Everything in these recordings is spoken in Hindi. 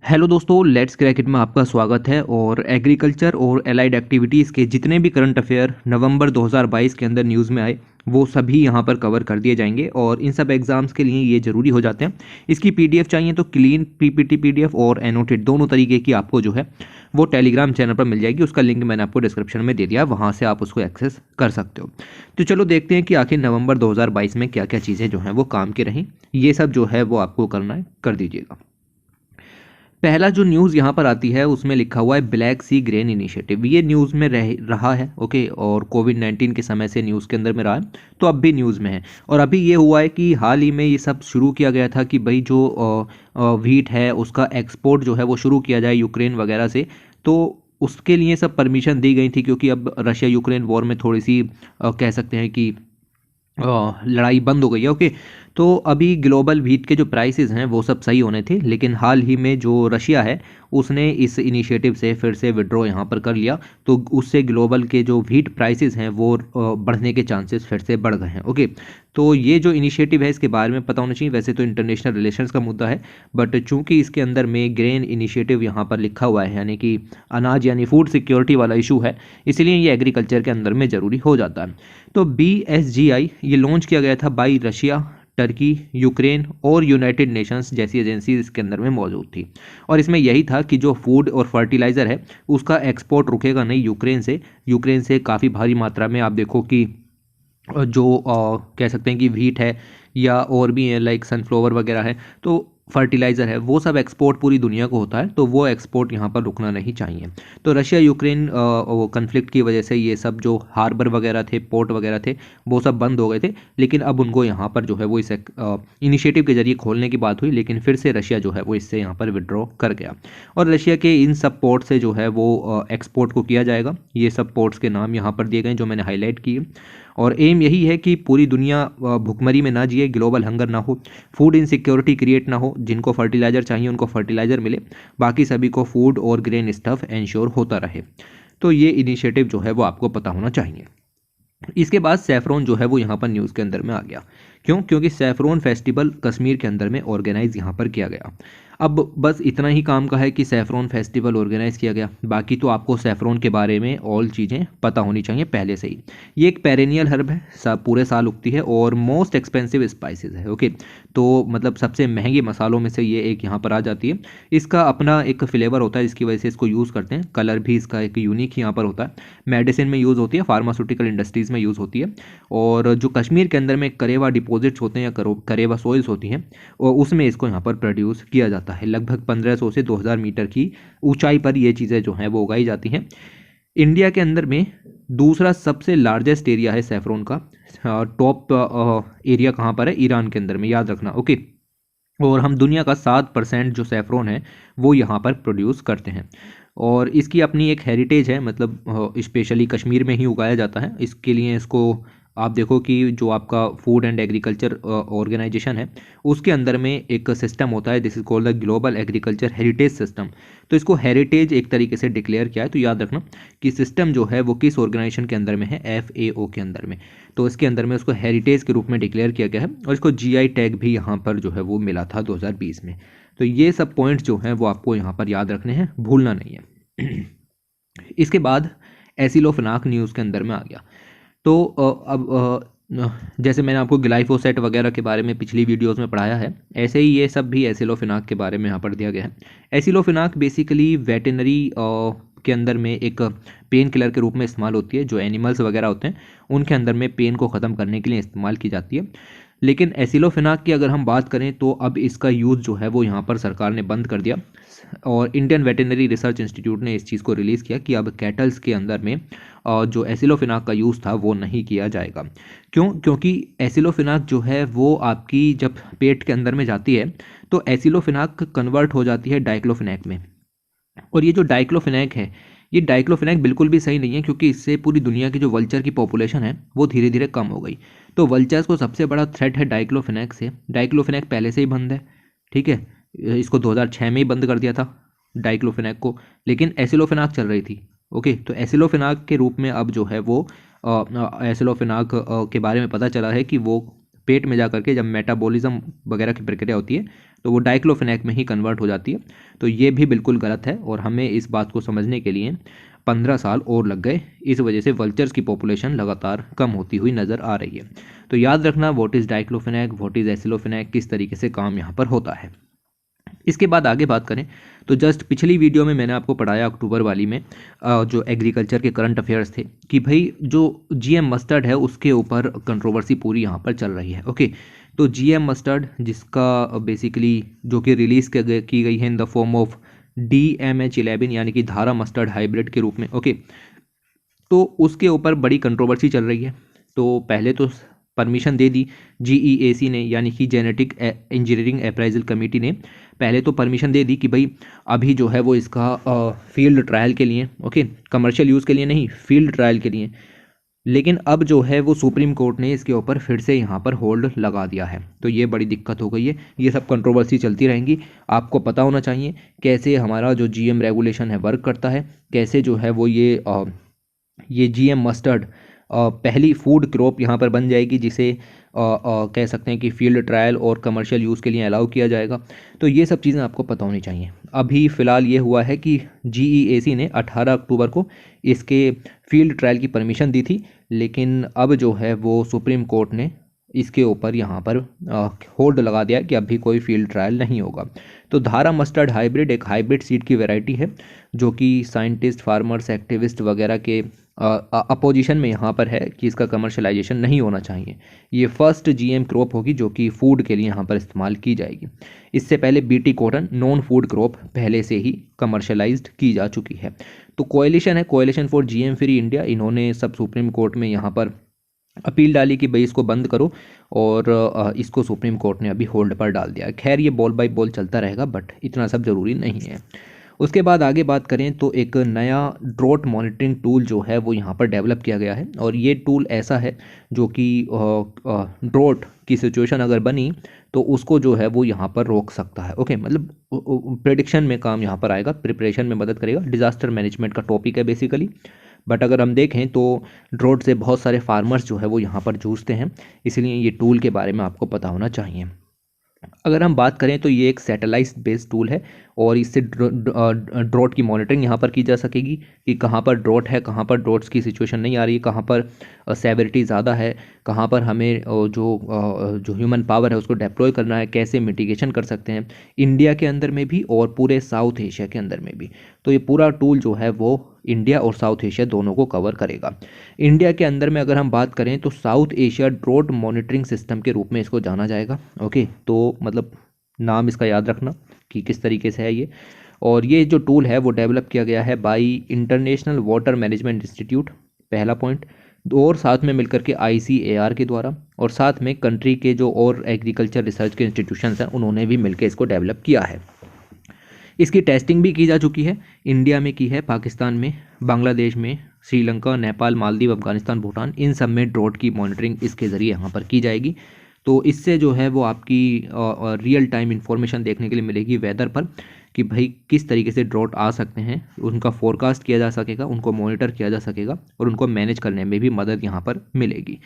हेलो दोस्तों, लेट्स क्रैकेट में आपका स्वागत है। और एग्रीकल्चर और एलाइड एक्टिविटीज़ के जितने भी करंट अफेयर नवंबर 2022 के अंदर न्यूज़ में आए वो सभी यहाँ पर कवर कर दिए जाएंगे और इन सब एग्जाम्स के लिए ये ज़रूरी हो जाते हैं। इसकी पीडीएफ चाहिए तो क्लीन पीपीटी पीडीएफ और एनोटेड दोनों तरीके की आपको जो है वो टेलीग्राम चैनल पर मिल जाएगी। उसका लिंक मैंने आपको डिस्क्रिप्शन में दे दिया, वहाँ से आप उसको एक्सेस कर सकते हो। तो चलो देखते हैं कि आखिर नवंबर 2022 में क्या क्या चीज़ें जो हैं वो काम की रहीं। ये सब जो है वो आपको करना है, कर दीजिएगा। पहला जो न्यूज़ यहाँ पर आती है उसमें लिखा हुआ है ब्लैक सी ग्रेन इनिशिएटिव। ये न्यूज़ में रहा है, ओके, और कोविड-19 के समय से न्यूज़ के अंदर में रहा है, तो अब भी न्यूज़ में है। और अभी ये हुआ है कि हाल ही में ये सब शुरू किया गया था कि भाई जो व्हीट है उसका एक्सपोर्ट जो है वो शुरू किया जाए यूक्रेन वगैरह से। तो उसके लिए सब परमिशन दी गई थी क्योंकि अब रशिया यूक्रेन वॉर में थोड़ी सी कह सकते हैं कि लड़ाई बंद हो गई है, ओके। तो अभी ग्लोबल व्हीट के जो प्राइसेस हैं वो सब सही होने थे, लेकिन हाल ही में जो रशिया है उसने इस इनिशिएटिव से फिर से विड्रॉ यहाँ पर कर लिया, तो उससे ग्लोबल के जो व्हीट प्राइसेस हैं वो बढ़ने के चांसेस फिर से बढ़ गए हैं, ओके। तो ये जो इनिशिएटिव है इसके बारे में पता होना चाहिए। वैसे तो इंटरनेशनल रिलेशंस का मुद्दा है, बट चूंकि इसके अंदर में ग्रेन इनिशिएटिव यहाँ पर लिखा हुआ है, यानी कि अनाज यानी फूड सिक्योरिटी वाला इशू है, इसलिए ये एग्रीकल्चर के अंदर में ज़रूरी हो जाता है। तो BSGI ये लॉन्च किया गया था बाई रशिया, टर्की, यूक्रेन और यूनाइटेड नेशंस जैसी एजेंसी इसके अंदर में मौजूद थी। और इसमें यही था कि जो फूड और फर्टिलाइज़र है उसका एक्सपोर्ट रुकेगा नहीं यूक्रेन से काफ़ी भारी मात्रा में आप देखो कि जो कह सकते हैं कि व्हीट है या और भी है लाइक सनफ्लावर वगैरह है, तो फर्टिलाइज़र है, वो सब एक्सपोर्ट पूरी दुनिया को होता है, तो वो एक्सपोर्ट यहाँ पर रुकना नहीं चाहिए। तो रशिया यूक्रेन कन्फ्लिक्ट की वजह से ये सब जो हार्बर वगैरह थे, पोर्ट वगैरह थे, वो सब बंद हो गए थे, लेकिन अब उनको यहाँ पर जो है वो इस इनिशिएटिव के जरिए खोलने की बात हुई, लेकिन फिर से रशिया जो है वो इससे यहाँ पर विड्रॉ कर गया। और रशिया के इन सब पोर्ट से जो है वो एक्सपोर्ट को किया जाएगा। ये सब पोर्ट्स के नाम यहाँ पर दिए गए जो मैंने हाईलाइट किए। और एम यही है कि पूरी दुनिया भुखमरी में ना जिए, ग्लोबल हंगर ना हो, फूड इनसिक्योरिटी क्रिएट ना हो, जिनको फर्टिलाइज़र चाहिए उनको फर्टिलाइज़र मिले, बाकी सभी को फूड और ग्रेन स्टफ इंश्योर होता रहे। तो ये इनिशिएटिव जो है वो आपको पता होना चाहिए। इसके बाद सैफरॉन जो है वो यहाँ पर न्यूज़ के अंदर में आ गया। क्यों? क्योंकि सैफरॉन फेस्टिवल कश्मीर के अंदर में ऑर्गेनाइज यहाँ पर किया गया। अब बस इतना ही काम का है कि सैफरॉन फेस्टिवल ऑर्गेनाइज किया गया, बाकी तो आपको सैफरॉन के बारे में ऑल चीज़ें पता होनी चाहिए पहले से ही। ये एक पेरेनियल हर्ब है, पूरे साल उगती है और मोस्ट एक्सपेंसिव स्पाइसेस है, ओके। तो मतलब सबसे महंगे मसालों में से ये एक यहाँ पर आ जाती है। इसका अपना एक फ्लेवर होता है जिसकी वजह से इसको यूज़ करते हैं। कलर भी इसका एक यूनिक यहाँ पर होता है। मेडिसिन में यूज़ होती है, फार्मास्यूटिकल इंडस्ट्रीज़ में यूज़ होती है। और जो कश्मीर के अंदर में करेवा डिपॉजिट्स होते हैं या करेवा सॉइल्स होती हैं, और उसमें इसको यहाँ पर प्रोड्यूस किया जाता है। लगभग 1500 से 2000 मीटर की ऊंचाई पर ये चीज़ें जो हैं वो उगाई जाती हैं। इंडिया के अंदर में दूसरा सबसे लार्जेस्ट एरिया है सैफरॉन का। टॉप एरिया कहाँ पर है? ईरान के अंदर में, याद रखना, ओके। और हम दुनिया का 7% जो सैफरॉन है वो यहाँ पर प्रोड्यूस करते हैं। और इसकी अपनी एक हेरिटेज है, मतलब स्पेशली कश्मीर में ही उगाया जाता है। इसके लिए इसको आप देखो कि जो आपका फूड एंड एग्रीकल्चर ऑर्गेनाइजेशन है उसके अंदर में एक सिस्टम होता है, this is called the global agriculture heritage system. तो इसको हेरिटेज एक तरीके से डिक्लेयर किया है। तो याद रखना कि सिस्टम जो है वो किस ऑर्गेनाइजेशन के अंदर में है? FAO के अंदर में। तो इसके अंदर में उसको हेरिटेज के रूप में डिक्लेयर किया गया है और इसको GI टैग भी यहाँ पर जो है वो मिला था 2020 में। तो ये सब पॉइंट्स जो हैं वो आपको यहाँ पर याद रखने हैं, भूलना नहीं है। इसके बाद एसिलोफेनाक न्यूज़ के अंदर में आ गया। तो जैसे मैंने आपको ग्लाइफोसेट वगैरह के बारे में पिछली वीडियोस में पढ़ाया है, ऐसे ही ये सब भी एसिलोफेनाक के बारे में यहाँ पर दिया गया है। एसिलोफेनाक बेसिकली वेटेनरी के अंदर में एक पेन किलर के रूप में इस्तेमाल होती है। जो एनिमल्स वगैरह होते हैं उनके अंदर में पेन को ख़त्म करने के लिए इस्तेमाल की जाती है। लेकिन एसिलोफेनाक की अगर हम बात करें तो अब इसका यूज़ जो है वो यहाँ पर सरकार ने बंद कर दिया। और इंडियन वेटेनरी रिसर्च इंस्टीट्यूट ने इस चीज़ को रिलीज़ किया कि अब कैटल्स के अंदर में जो एसिलोफेनाक का यूज़ था वो नहीं किया जाएगा। क्यों? क्योंकि एसिलोफेनाक जो है वो आपकी जब पेट के अंदर में जाती है तो एसिलोफेनाक कन्वर्ट हो जाती है डाइक्लोफेनाक में। और ये जो डाइक्लोफेनाक है, ये डाइक्लोफेनाक बिल्कुल भी सही नहीं है, क्योंकि इससे पूरी दुनिया की जो वल्चर की पॉपुलेशन है वो धीरे धीरे कम हो गई। तो वल्चर्स को सबसे बड़ा थ्रेट है डाइक्लोफेनाक से। डाइक्लोफेनाक पहले से ही बंद है, ठीक है। इसको 2006 में ही बंद कर दिया था डाइक्लोफेनाक को, लेकिन एसिलोफेनाक चल रही थी, ओके। तो एसिलोफेनाक के रूप में अब जो है वो एसिलोफेनाक के बारे में पता चला है कि वो पेट में जा करके जब मेटाबॉलिज्म वगैरह की प्रक्रिया होती है तो वो डाइक्लोफेनेक में ही कन्वर्ट हो जाती है। तो ये भी बिल्कुल गलत है और हमें इस बात को समझने के लिए 15 साल और लग गए। इस वजह से वल्चर्स की पॉपुलेशन लगातार कम होती हुई नज़र आ रही है। तो याद रखना what is diclofenac, what is aceclofenac, किस तरीके से काम यहाँ पर होता है। इसके बाद आगे बात करें तो जस्ट पिछली वीडियो में मैंने आपको पढ़ाया अक्टूबर वाली में जो एग्रीकल्चर के करंट अफेयर्स थे कि भाई जो जीएम मस्टर्ड है उसके ऊपर कंट्रोवर्सी पूरी यहाँ पर चल रही है। ओके, तो जीएम मस्टर्ड जिसका बेसिकली जो कि रिलीज़ की गई है in the form of DMH11 यानी कि धारा मस्टर्ड हाइब्रिड के रूप में। ओके, तो उसके ऊपर बड़ी कंट्रोवर्सी चल रही है। तो पहले तो परमिशन दे दी GEAC ने यानी कि जेनेटिक इंजीनियरिंग अप्राइजल कमेटी ने पहले तो परमिशन दे दी कि भाई अभी जो है वो इसका फील्ड ट्रायल के लिए, ओके, कमर्शियल यूज़ के लिए नहीं, फील्ड ट्रायल के लिए। लेकिन अब जो है वो सुप्रीम कोर्ट ने इसके ऊपर फिर से यहाँ पर होल्ड लगा दिया है। तो ये बड़ी दिक्कत हो गई है। ये सब कंट्रोवर्सी चलती रहेंगी। आपको पता होना चाहिए कैसे हमारा जो GM रेगुलेशन है वर्क करता है, कैसे जो है वो ये GM मस्टर्ड पहली फूड क्रॉप यहाँ पर बन जाएगी जिसे कह सकते हैं कि फील्ड ट्रायल और कमर्शियल यूज़ के लिए अलाउ किया जाएगा। तो ये सब चीज़ें आपको पता होनी चाहिए। अभी फ़िलहाल ये हुआ है कि GEAC ने 18 अक्टूबर को इसके फील्ड ट्रायल की परमिशन दी थी, लेकिन अब जो है वो सुप्रीम कोर्ट ने इसके ऊपर यहाँ पर होल्ड लगा दिया कि अभी कोई फील्ड ट्रायल नहीं होगा। तो धारा मस्टर्ड हाइब्रिड एक हाइब्रिड सीड की वैरायटी है जो कि साइंटिस्ट, फार्मर्स, एक्टिविस्ट वगैरह के अपोजिशन में यहाँ पर है कि इसका कमर्शलाइजेशन नहीं होना चाहिए। ये फर्स्ट GM क्रॉप होगी जो कि फूड के लिए यहाँ पर इस्तेमाल की जाएगी। इससे पहले BT cotton non food crop पहले से ही कमर्शलाइज्ड की जा चुकी है। तो कोएलिशन है, coalition for GM free India, इन्होंने सब सुप्रीम कोर्ट में यहाँ पर अपील डाली कि भाई इसको बंद करो और इसको सुप्रीम कोर्ट ने अभी होल्ड पर डाल दिया। खैर ये बॉल बाय बॉल चलता रहेगा, बट इतना सब ज़रूरी नहीं है। उसके बाद आगे बात करें तो एक नया ड्रॉट मॉनिटरिंग टूल जो है वो यहाँ पर डेवलप किया गया है और ये टूल ऐसा है जो कि ड्रॉट की सिचुएशन अगर बनी तो उसको जो है वो यहाँ पर रोक सकता है। ओके, मतलब प्रेडिक्शन में काम यहाँ पर आएगा, प्रिपरेशन में मदद करेगा। डिज़ास्टर मैनेजमेंट का टॉपिक है बेसिकली। बट अगर हम देखें तो ड्रॉट से बहुत सारे फार्मर्स जो है वो यहाँ पर जूझते हैं, इसलिए ये टूल के बारे में आपको पता होना चाहिए। अगर हम बात करें तो ये एक सैटेलाइट बेस्ड टूल है और इससे ड्रॉट की मॉनिटरिंग यहाँ पर की जा सकेगी कि कहाँ पर ड्रॉट है, कहाँ पर ड्रॉट्स की सिचुएशन नहीं आ रही, कहाँ पर सेवरिटी ज़्यादा है, कहाँ पर हमें जो ह्यूमन पावर है उसको डिप्लॉय करना है, कैसे मिटिगेशन कर सकते हैं इंडिया के अंदर में भी और पूरे साउथ एशिया के अंदर में भी। तो ये पूरा टूल जो है वो इंडिया और साउथ एशिया दोनों को कवर करेगा। इंडिया के अंदर में अगर हम बात करें तो South Asia drought monitoring system के रूप में इसको जाना जाएगा। ओके, तो मतलब नाम इसका याद रखना कि किस तरीके से है ये। और ये जो टूल है वो डेवलप किया गया है bye international water management institute, पहला पॉइंट, और साथ में मिलकर के ICAR के द्वारा, और साथ में कंट्री के जो और एग्रीकल्चर रिसर्च के इंस्टीट्यूशंस हैं उन्होंने भी मिलकर इसको डेवलप किया है। इसकी टेस्टिंग भी की जा चुकी है, इंडिया में की है, पाकिस्तान में, बांग्लादेश में, श्रीलंका, नेपाल, मालदीव, अफगानिस्तान, भूटान, इन सब में ड्रॉट की मॉनिटरिंग इसके ज़रिए यहाँ पर की जाएगी। तो इससे जो है वो आपकी रियल टाइम इन्फॉर्मेशन देखने के लिए मिलेगी वेदर पर कि भाई किस तरीके से ड्रॉट आ सकते हैं, उनका फोरकास्ट किया जा सकेगा, उनको मॉनिटर किया जा सकेगा और उनको मैनेज करने में भी मदद यहाँ पर मिलेगी।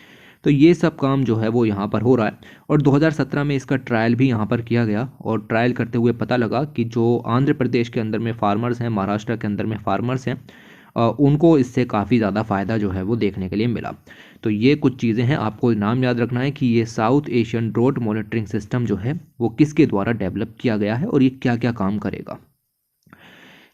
तो ये सब काम जो है वो यहाँ पर हो रहा है और 2017 में इसका ट्रायल भी यहाँ पर किया गया और ट्रायल करते हुए पता लगा कि जो आंध्र प्रदेश के अंदर में फार्मर्स हैं, महाराष्ट्र के अंदर में फार्मर्स हैं, उनको इससे काफ़ी ज़्यादा फ़ायदा जो है वो देखने के लिए मिला। तो ये कुछ चीज़ें हैं, आपको नाम याद रखना है कि ये South Asian drought monitoring system जो है वो किसके द्वारा डेवलप किया गया है और ये क्या क्या काम करेगा।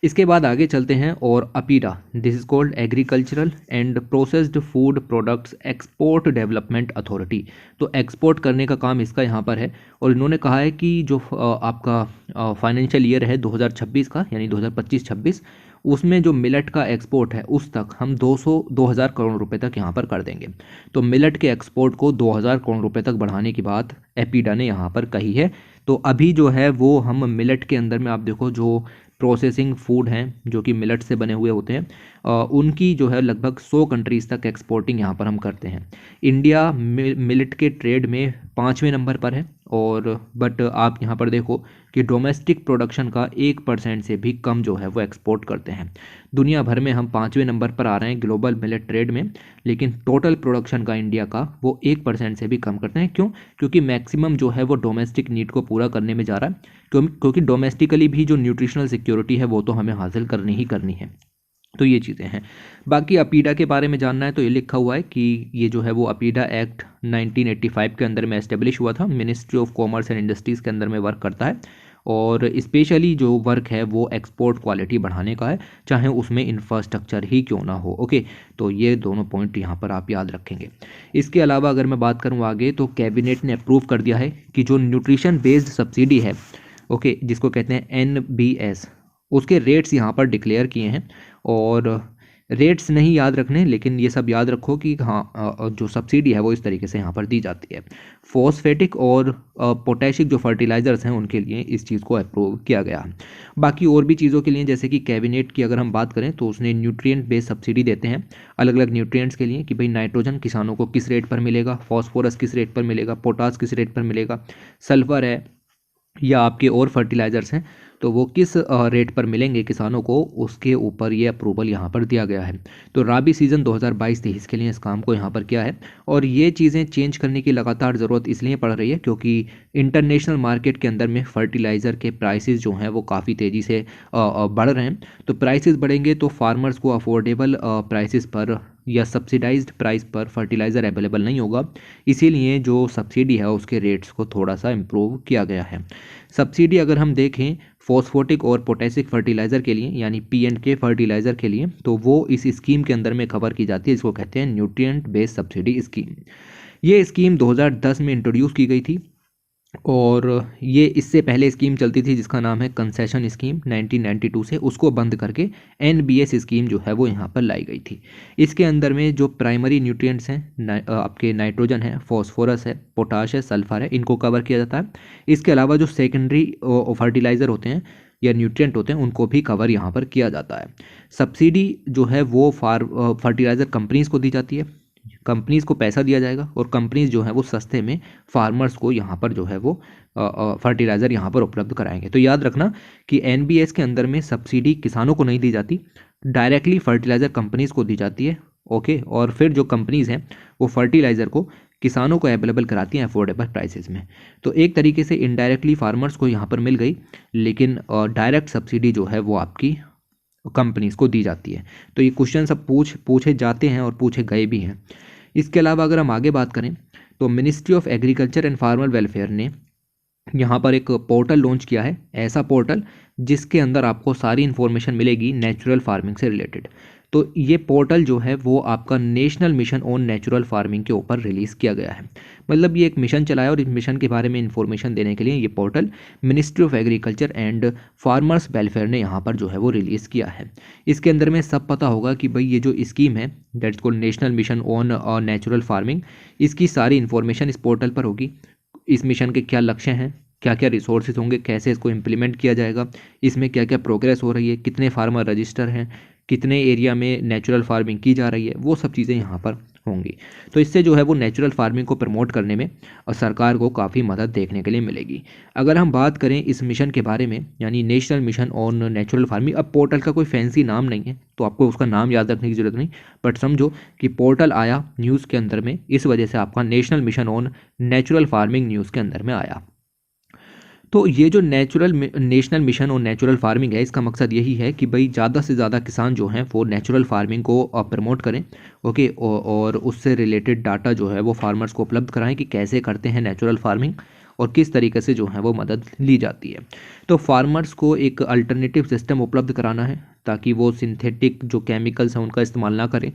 इसके बाद आगे चलते हैं और APEDA, this is called agricultural and processed food products export development authority. तो एक्सपोर्ट करने का काम इसका यहाँ पर है और इन्होंने कहा है कि जो आपका फाइनेंशियल ईयर है 2026 का, यानी 2025-26, उसमें जो मिलेट का एक्सपोर्ट है उस तक हम 2000 करोड़ रुपए तक यहाँ पर कर देंगे। तो मिलेट के एक्सपोर्ट को 2000 करोड़ रुपए तक बढ़ाने की बात एपीडा ने यहाँ पर कही है। तो अभी जो है वो हम मिलेट के अंदर में आप देखो जो प्रोसेसिंग फूड हैं जो कि मिलेट से बने हुए होते हैं, उनकी जो है लगभग 100 कंट्रीज़ तक एक्सपोर्टिंग यहाँ पर हम करते हैं। इंडिया मिलेट के ट्रेड में 5वें नंबर पर है, और बट आप यहाँ पर देखो कि डोमेस्टिक प्रोडक्शन का 1% से भी कम जो है वो एक्सपोर्ट करते हैं। दुनिया भर में हम 5वें नंबर पर आ रहे हैं ग्लोबल मिलेट ट्रेड में, लेकिन टोटल प्रोडक्शन का इंडिया का वो 1% से भी कम करते हैं। क्यों? क्योंकि मैक्सिमम जो है वो डोमेस्टिक नीड को पूरा करने में जा रहा है, क्योंकि डोमेस्टिकली भी जो न्यूट्रिशनल सिक्योरिटी है वो तो हमें हासिल करनी ही करनी है। तो ये चीज़ें हैं। बाकी अपीडा के बारे में जानना है तो ये लिखा हुआ है कि ये जो है वो अपीडा एक्ट 1985 के अंदर में एस्टेब्लिश हुआ था, ministry of commerce and industries के अंदर में वर्क करता है, और स्पेशली जो वर्क है वो एक्सपोर्ट क्वालिटी बढ़ाने का है, चाहे उसमें इंफ्रास्ट्रक्चर ही क्यों ना हो। ओके, तो ये दोनों पॉइंट यहाँ पर आप याद रखेंगे। इसके अलावा अगर मैं बात करूँ आगे, तो कैबिनेट ने अप्रूव कर दिया है कि जो न्यूट्रिशन बेस्ड सब्सिडी है, ओके, जिसको कहते हैं NBS, उसके रेट्स यहाँ पर डिक्लेयर किए हैं। और रेट्स नहीं याद रखने, लेकिन ये सब याद रखो कि हाँ, जो सब्सिडी है वो इस तरीके से यहाँ पर दी जाती है। फॉस्फेटिक और पोटेशिक जो फर्टिलाइज़र्स हैं उनके लिए इस चीज़ को अप्रूव किया गया। बाकी और भी चीज़ों के लिए, जैसे कि कैबिनेट की अगर हम बात करें तो उसने न्यूट्रिएंट बेस्ड सब्सिडी देते हैं अलग अलग न्यूट्रिएंट्स के लिए, कि भाई नाइट्रोजन किसानों को किस रेट पर मिलेगा, फॉस्फोरस किस रेट पर मिलेगा, पोटास किस रेट पर मिलेगा, सल्फर है या आपके और फर्टिलाइज़र्स हैं तो वो किस रेट पर मिलेंगे किसानों को, उसके ऊपर ये अप्रूवल यहाँ पर दिया गया है। तो राबी सीज़न 2022-23 के लिए इस काम को यहाँ पर किया है, और ये चीज़ें चेंज करने की लगातार ज़रूरत इसलिए पड़ रही है क्योंकि इंटरनेशनल मार्केट के अंदर में फर्टिलाइज़र के प्राइसेस जो हैं वो काफ़ी तेज़ी से बढ़ रहे हैं। तो प्राइसेस बढ़ेंगे तो फार्मर्स को अफोर्डेबल प्राइसेस पर या सब्सिडाइज्ड प्राइस पर फर्टिलाइज़र अवेलेबल नहीं होगा, इसीलिए जो सब्सिडी है उसके रेट्स को थोड़ा सा इम्प्रूव किया गया है। सब्सिडी अगर हम देखें फॉस्फोटिक और पोटेशिक फर्टिलाइज़र के लिए, यानी P&K फर्टिलाइज़र के लिए, तो वो इस स्कीम के अंदर में कवर की जाती है, इसको कहते हैं न्यूट्रिएंट बेस्ड सब्सिडी स्कीम। ये स्कीम 2010 में इंट्रोड्यूस की गई थी, और ये इससे पहले स्कीम चलती थी जिसका नाम है कंसेशन स्कीम 1992 से, उसको बंद करके NBS स्कीम जो है वो यहाँ पर लाई गई थी। इसके अंदर में जो प्राइमरी न्यूट्रिएंट्स हैं, आपके नाइट्रोजन है, फॉस्फोरस है, पोटाश है, सल्फर है, इनको कवर किया जाता है। इसके अलावा जो सेकेंडरी फर्टिलाइज़र होते हैं या न्यूट्रिएंट होते हैं उनको भी कवर यहाँ पर किया जाता है। सब्सिडी जो है वो फर्टिलाइज़र कंपनीज़ को दी जाती है, कंपनीज़ को पैसा दिया जाएगा, और कंपनीज़ जो है वो सस्ते में फार्मर्स को यहाँ पर जो है वो फर्टिलाइज़र यहाँ पर उपलब्ध कराएंगे। तो याद रखना कि NBS के अंदर में सब्सिडी किसानों को नहीं दी जाती, डायरेक्टली फर्टिलाइज़र कंपनीज़ को दी जाती है। ओके, और फिर जो कंपनीज़ हैं वो फर्टिलाइज़र को किसानों को अवेलेबल कराती हैं अफोर्डेबल प्राइसेस में। तो एक तरीके से इनडायरेक्टली फार्मर्स को यहाँ पर मिल गई, लेकिन डायरेक्ट सब्सिडी जो है वो आपकी कंपनीज़ को दी जाती है। तो ये क्वेश्चन सब पूछे जाते हैं और पूछे गए भी हैं। इसके अलावा अगर हम आगे बात करें तो ministry of agriculture and farmer welfare ने यहाँ पर एक पोर्टल लॉन्च किया है, ऐसा पोर्टल जिसके अंदर आपको सारी इन्फॉर्मेशन मिलेगी नेचुरल फार्मिंग से रिलेटेड। तो ये पोर्टल जो है वो आपका national mission on natural farming के ऊपर रिलीज़ किया गया है। मतलब ये एक मिशन चलाया, और इस मिशन के बारे में इन्फॉर्मेशन देने के लिए ये portal ministry of agriculture and farmers welfare ने यहाँ पर जो है वो रिलीज़ किया है। इसके अंदर में सब पता होगा कि भाई ये जो स्कीम है that's called national mission on natural farming, इसकी सारी इन्फॉर्मेशन इस पोर्टल पर होगी। इस मिशन के क्या लक्ष्य हैं, क्या क्या रिसोर्सेज होंगे, कैसे इसको इम्प्लीमेंट किया जाएगा, इसमें क्या क्या प्रोग्रेस हो रही है, कितने फार्मर रजिस्टर हैं, कितने एरिया में नेचुरल फार्मिंग की जा रही है, वो सब चीज़ें यहाँ पर होंगी। तो इससे जो है वो नेचुरल फार्मिंग को प्रमोट करने में और सरकार को काफ़ी मदद देखने के लिए मिलेगी। अगर हम बात करें इस मिशन के बारे में, यानी national mission on natural farming, अब पोर्टल का कोई फैंसी नाम नहीं है तो आपको उसका नाम याद रखने की ज़रूरत नहीं, बट समझो कि पोर्टल आया न्यूज़ के अंदर में, इस वजह से आपका national mission on natural farming news के अंदर में आया। तो ये जो नेशनल मिशन और नेचुरल फार्मिंग है, इसका मकसद यही है कि भाई ज़्यादा से ज़्यादा किसान जो हैं वो नेचुरल फार्मिंग को प्रमोट करें। ओके, और उससे रिलेटेड डाटा जो है वो फार्मर्स को उपलब्ध कराएं कि कैसे करते हैं नेचुरल फार्मिंग और किस तरीके से जो है वो मदद ली जाती है। तो फार्मर्स को एक अल्टरनेटिव सिस्टम उपलब्ध कराना है ताकि वो सिंथेटिक जो केमिकल्स हैं उनका इस्तेमाल ना करें।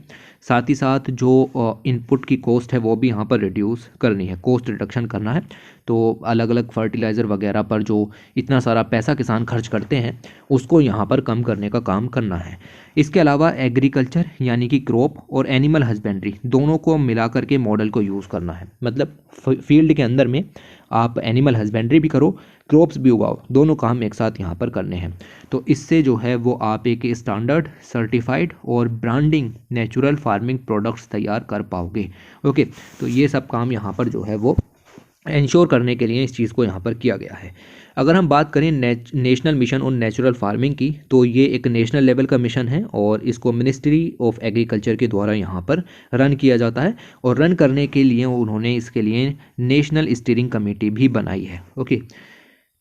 साथ ही साथ जो इनपुट की कॉस्ट है वो भी यहाँ पर रिड्यूस करनी है, कॉस्ट रिडक्शन करना है। तो अलग अलग फर्टिलाइज़र वगैरह पर जो इतना सारा पैसा किसान खर्च करते हैं उसको यहाँ पर कम करने का काम करना है। इसके अलावा एग्रीकल्चर यानी कि क्रॉप और एनिमल हस्बेंड्री दोनों को मिला करके मॉडल को यूज़ करना है। मतलब फील्ड के अंदर में आप एनिमल हस्बेंड्री भी करो, क्रॉप्स भी उगाओ, दोनों काम एक साथ यहाँ पर करने हैं। तो इससे जो है वो आप एक स्टैंडर्ड, सर्टिफाइड और ब्रांडिंग नेचुरल फार्मिंग प्रोडक्ट्स तैयार कर पाओगे। ओके, तो ये सब काम यहाँ पर जो है वो इंश्योर करने के लिए इस चीज़ को यहाँ पर किया गया है। अगर हम बात करें national mission on natural farming की, तो ये एक नेशनल लेवल का मिशन है और इसको मिनिस्ट्री ऑफ एग्रीकल्चर के द्वारा यहाँ पर रन किया जाता है। और रन करने के लिए उन्होंने इसके लिए नेशनल स्टीयरिंग कमेटी भी बनाई है। ओके,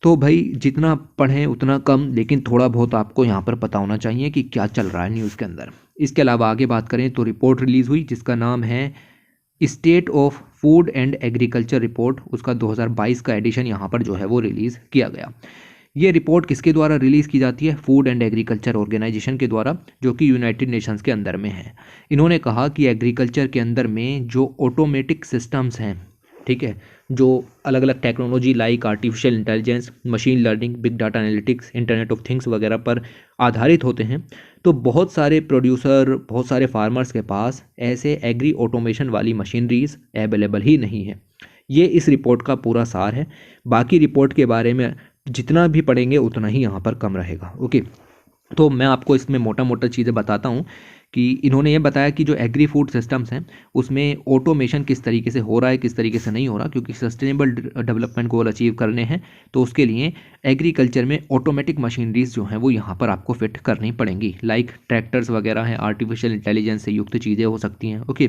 तो भाई जितना पढ़ें उतना कम, लेकिन थोड़ा बहुत आपको यहाँ पर पता होना चाहिए कि क्या चल रहा है न्यूज़ के अंदर। इसके अलावा आगे बात करें तो रिपोर्ट रिलीज़ हुई जिसका नाम है state of food and agriculture report, उसका 2022 का एडिशन यहाँ पर जो है वो रिलीज़ किया गया। ये रिपोर्ट किसके द्वारा रिलीज़ की जाती है? फूड एंड एग्रीकल्चर ऑर्गेनाइजेशन के द्वारा, जो कि यूनाइटेड नेशंस के अंदर में है। इन्होंने कहा कि एग्रीकल्चर के अंदर में जो ऑटोमेटिक सिस्टम्स हैं, ठीक है, जो अलग अलग technology like artificial intelligence, machine learning, big data analytics, internet of things वगैरह पर आधारित होते हैं, तो बहुत सारे प्रोड्यूसर, बहुत सारे फार्मर्स के पास ऐसे एग्री ऑटोमेशन वाली मशीनरीज अवेलेबल ही नहीं है। ये इस रिपोर्ट का पूरा सार है। बाकी रिपोर्ट के बारे में जितना भी पढ़ेंगे उतना ही यहाँ पर कम रहेगा। ओके, तो मैं आपको इसमें मोटा मोटा चीज़ें बताता हूँ कि इन्होंने ये बताया कि जो एग्री फूड सिस्टम्स हैं उसमें ऑटोमेशन किस तरीके से हो रहा है, किस तरीके से नहीं हो रहा, क्योंकि सस्टेनेबल डेवलपमेंट गोल अचीव करने हैं तो उसके लिए एग्रीकल्चर में ऑटोमेटिक मशीनरीज जो हैं वो यहाँ पर आपको फिट करनी पड़ेंगी, लाइक ट्रैक्टर्स वगैरह हैं, आर्टिफिशियल इंटेलिजेंस से युक्त चीज़ें हो सकती हैं। ओके,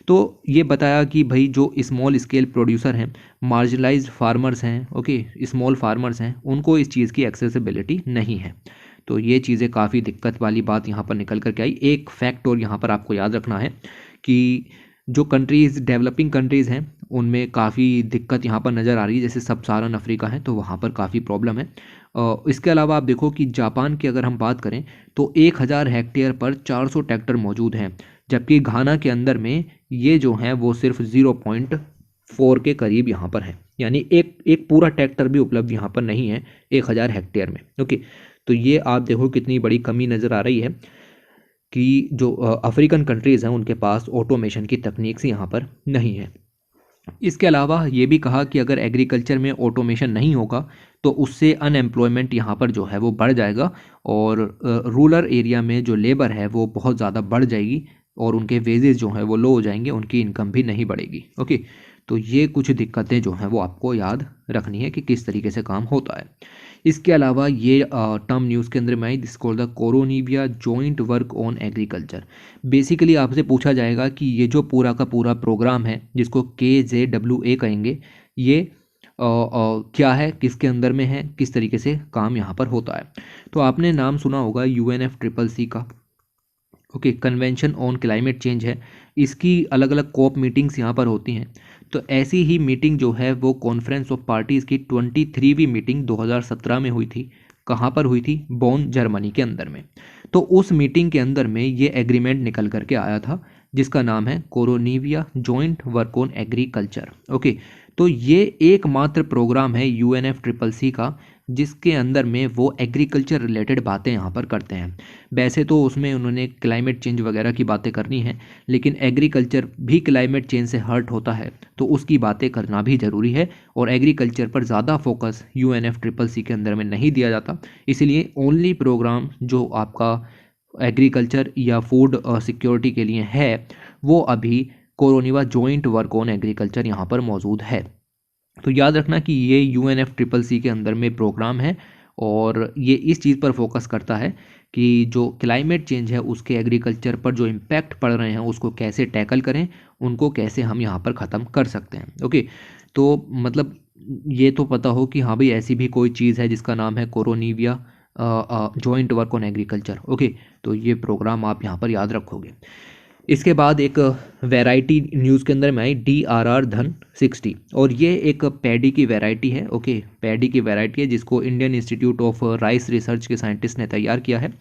तो ये बताया कि भाई जो स्मॉल स्केल प्रोड्यूसर हैं, मार्जिनलाइज्ड फार्मर्स हैं, ओके, स्मॉल फार्मर्स हैं, उनको इस चीज़ की एक्सेसिबिलिटी नहीं है। तो ये चीज़ें काफ़ी दिक्कत वाली बात यहाँ पर निकल कर के आई। एक फैक्ट और यहाँ पर आपको याद रखना है कि जो कंट्रीज़, डेवलपिंग कंट्रीज़ हैं, उनमें काफ़ी दिक्कत यहाँ पर नज़र आ रही है। जैसे सब साहारन अफ्रीका है तो वहाँ पर काफ़ी प्रॉब्लम है। इसके अलावा आप देखो कि जापान की अगर हम बात करें तो 1000 हेक्टेयर पर 400 ट्रैक्टर मौजूद हैं, जबकि घाना के अंदर में ये जो हैं वो सिर्फ 0.4 के करीब यहाँ पर है, यानी एक पूरा ट्रैक्टर भी उपलब्ध यहाँ पर नहीं है 1000 हेक्टेयर में। ओके, तो ये आप देखो कितनी बड़ी कमी नज़र आ रही है कि जो अफ्रीकन कंट्रीज़ हैं उनके पास ऑटोमेशन की तकनीक से यहाँ पर नहीं है। इसके अलावा ये भी कहा कि अगर एग्रीकल्चर में ऑटोमेशन नहीं होगा तो उससे अनएम्प्लॉयमेंट यहाँ पर जो है वो बढ़ जाएगा और रूरल एरिया में जो लेबर है वो बहुत ज़्यादा बढ़ जाएगी और उनके वेजेस जो हैं वो लो हो जाएंगे, उनकी इनकम भी नहीं बढ़ेगी। ओके, तो ये कुछ दिक्कतें जो हैं वो आपको याद रखनी है कि किस तरीके से काम होता है। इसके अलावा ये टर्म न्यूज़ के अंदर में आई, this called the Koronivia joint work on agriculture. Basically आपसे पूछा जाएगा कि ये जो पूरा का पूरा प्रोग्राम है जिसको KJWA कहेंगे, ये क्या है, किसके अंदर में है, किस तरीके से काम यहाँ पर होता है। तो आपने नाम सुना होगा UNFCCC का। Okay, convention on climate change है, इसकी अलग अलग कॉप मीटिंग्स यहाँ पर होती हैं। तो ऐसी ही मीटिंग जो है वो कॉन्फ्रेंस ऑफ पार्टीज़ की 23वीं मीटिंग 2017 में हुई थी। कहाँ पर हुई थी? बोन, जर्मनी के अंदर में। तो उस मीटिंग के अंदर में ये एग्रीमेंट निकल करके आया था जिसका नाम है Koronivia joint work on agriculture. Okay, तो ये एकमात्र प्रोग्राम है UNFCCC का जिसके अंदर में वो एग्रीकल्चर रिलेटेड बातें यहाँ पर करते हैं। वैसे तो उसमें उन्होंने क्लाइमेट चेंज वगैरह की बातें करनी है, लेकिन एग्रीकल्चर भी क्लाइमेट चेंज से हर्ट होता है तो उसकी बातें करना भी ज़रूरी है और एग्रीकल्चर पर ज़्यादा फोकस UNFCCC के अंदर में नहीं दिया जाता। इसलिए ओनली प्रोग्राम जो आपका एग्रीकल्चर या फूड सिक्योरिटी के लिए है वो अभी कोरोनिवा जॉइंट वर्क ऑन एग्रीकल्चर यहाँ पर मौजूद है। तो याद रखना कि ये UNFCCC के अंदर में प्रोग्राम है और ये इस चीज़ पर फोकस करता है कि जो क्लाइमेट चेंज है उसके एग्रीकल्चर पर जो इम्पैक्ट पड़ रहे हैं उसको कैसे टैकल करें, उनको कैसे हम यहाँ पर ख़त्म कर सकते हैं। ओके, तो मतलब ये तो पता हो कि हाँ भाई ऐसी भी कोई चीज़ है जिसका नाम है Koronivia joint work on agriculture. Okay, तो ये प्रोग्राम आप यहाँ पर याद रखोगे। इसके बाद एक वैरायटी न्यूज़ के अंदर में आई DRR धन 60 और ये एक पैडी की वैरायटी है। ओके, पैडी की वैरायटी है जिसको Indian institute of rice research के साइंटिस्ट ने तैयार किया है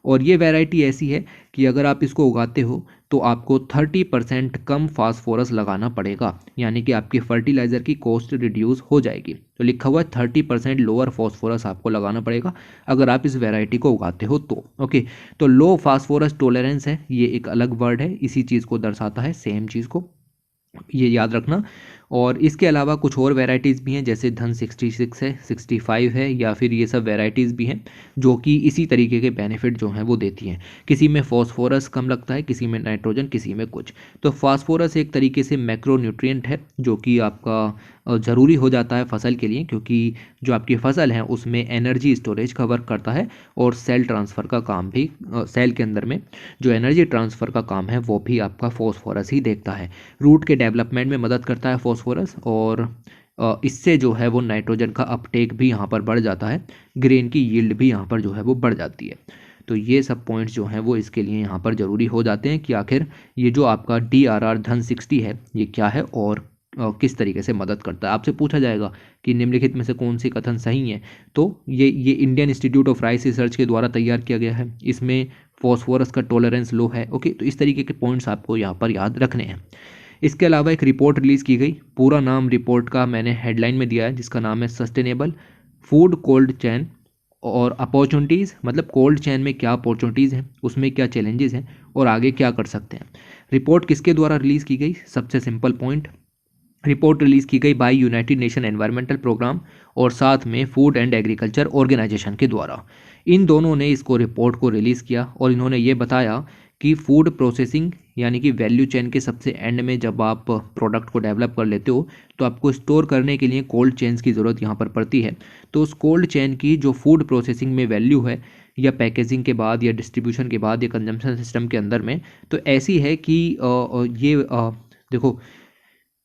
और ये वैरायटी ऐसी है कि अगर आप इसको उगाते हो तो आपको 30% कम फास्फोरस लगाना पड़ेगा, यानी कि आपकी फर्टिलाइज़र की कॉस्ट रिड्यूस हो जाएगी। तो लिखा हुआ है 30% लोअर फास्फोरस आपको लगाना पड़ेगा अगर आप इस वैरायटी को उगाते हो तो। ओके, तो लो फास्फोरस टॉलरेंस है, ये एक अलग वर्ड है, इसी चीज़ को दर्शाता है, सेम चीज़ को, ये याद रखना। और इसके अलावा कुछ और वेराइटीज़ भी हैं, जैसे धन 66 है, 65 है, या फिर ये सब वेराइटीज़ भी हैं जो कि इसी तरीके के बेनिफिट जो हैं वो देती हैं। किसी में फॉस्फोरस कम लगता है, किसी में नाइट्रोजन, किसी में कुछ। तो फास्फोरस एक तरीके से मैक्रोन्यूट्रिएंट है जो कि आपका ज़रूरी हो जाता है फसल के लिए, क्योंकि जो आपकी फसल है उसमें एनर्जी स्टोरेज का वर्क करता है और सेल ट्रांसफ़र का काम भी, सेल के अंदर में जो एनर्जी ट्रांसफ़र का काम है वो भी आपका फॉस्फोरस ही देखता है। रूट के डेवलपमेंट में मदद करता है फॉस्फोरस, और इससे जो है वो नाइट्रोजन का अपटेक भी यहाँ पर बढ़ जाता है, ग्रेन की यील्ड भी यहाँ पर जो है वो बढ़ जाती है। तो ये सब पॉइंट्स जो हैं वो इसके लिए यहाँ पर ज़रूरी हो जाते हैं कि आखिर ये जो आपका DRR धन 60 है ये क्या है और किस तरीके से मदद करता है। आपसे पूछा जाएगा कि निम्नलिखित में से कौन सी कथन सही है, तो ये Indian institute of rice research के द्वारा तैयार किया गया है, इसमें फॉस्फोरस का टॉलरेंस लो है। ओके, तो इस तरीके के पॉइंट्स आपको यहाँ पर याद रखने हैं। इसके अलावा एक रिपोर्ट रिलीज़ की गई, पूरा नाम रिपोर्ट का मैंने हेडलाइन में दिया है, जिसका नाम है सस्टेनेबल फूड कोल्ड चैन और अपॉर्चुनिटीज़, मतलब कोल्ड चैन में क्या अपॉर्चुनिटीज़ हैं, उसमें क्या चैलेंजेस हैं और आगे क्या कर सकते हैं। रिपोर्ट किसके द्वारा रिलीज़ की गई? सबसे सिंपल पॉइंट, रिपोर्ट रिलीज़ की गई by United Nation environmental programme और साथ में फूड एंड एग्रीकल्चर ऑर्गेनाइजेशन के द्वारा। इन दोनों ने इसको रिपोर्ट को रिलीज़ किया और इन्होंने ये बताया कि फूड प्रोसेसिंग यानी कि वैल्यू चेन के सबसे एंड में जब आप प्रोडक्ट को डेवलप कर लेते हो तो आपको स्टोर करने के लिए कोल्ड चेन्स की ज़रूरत यहाँ पर पड़ती है। तो उस कोल्ड चेन की जो फूड प्रोसेसिंग में वैल्यू है, या पैकेजिंग के बाद या डिस्ट्रीब्यूशन के बाद या कंजम्पशन सिस्टम के अंदर में, तो ऐसी है कि देखो,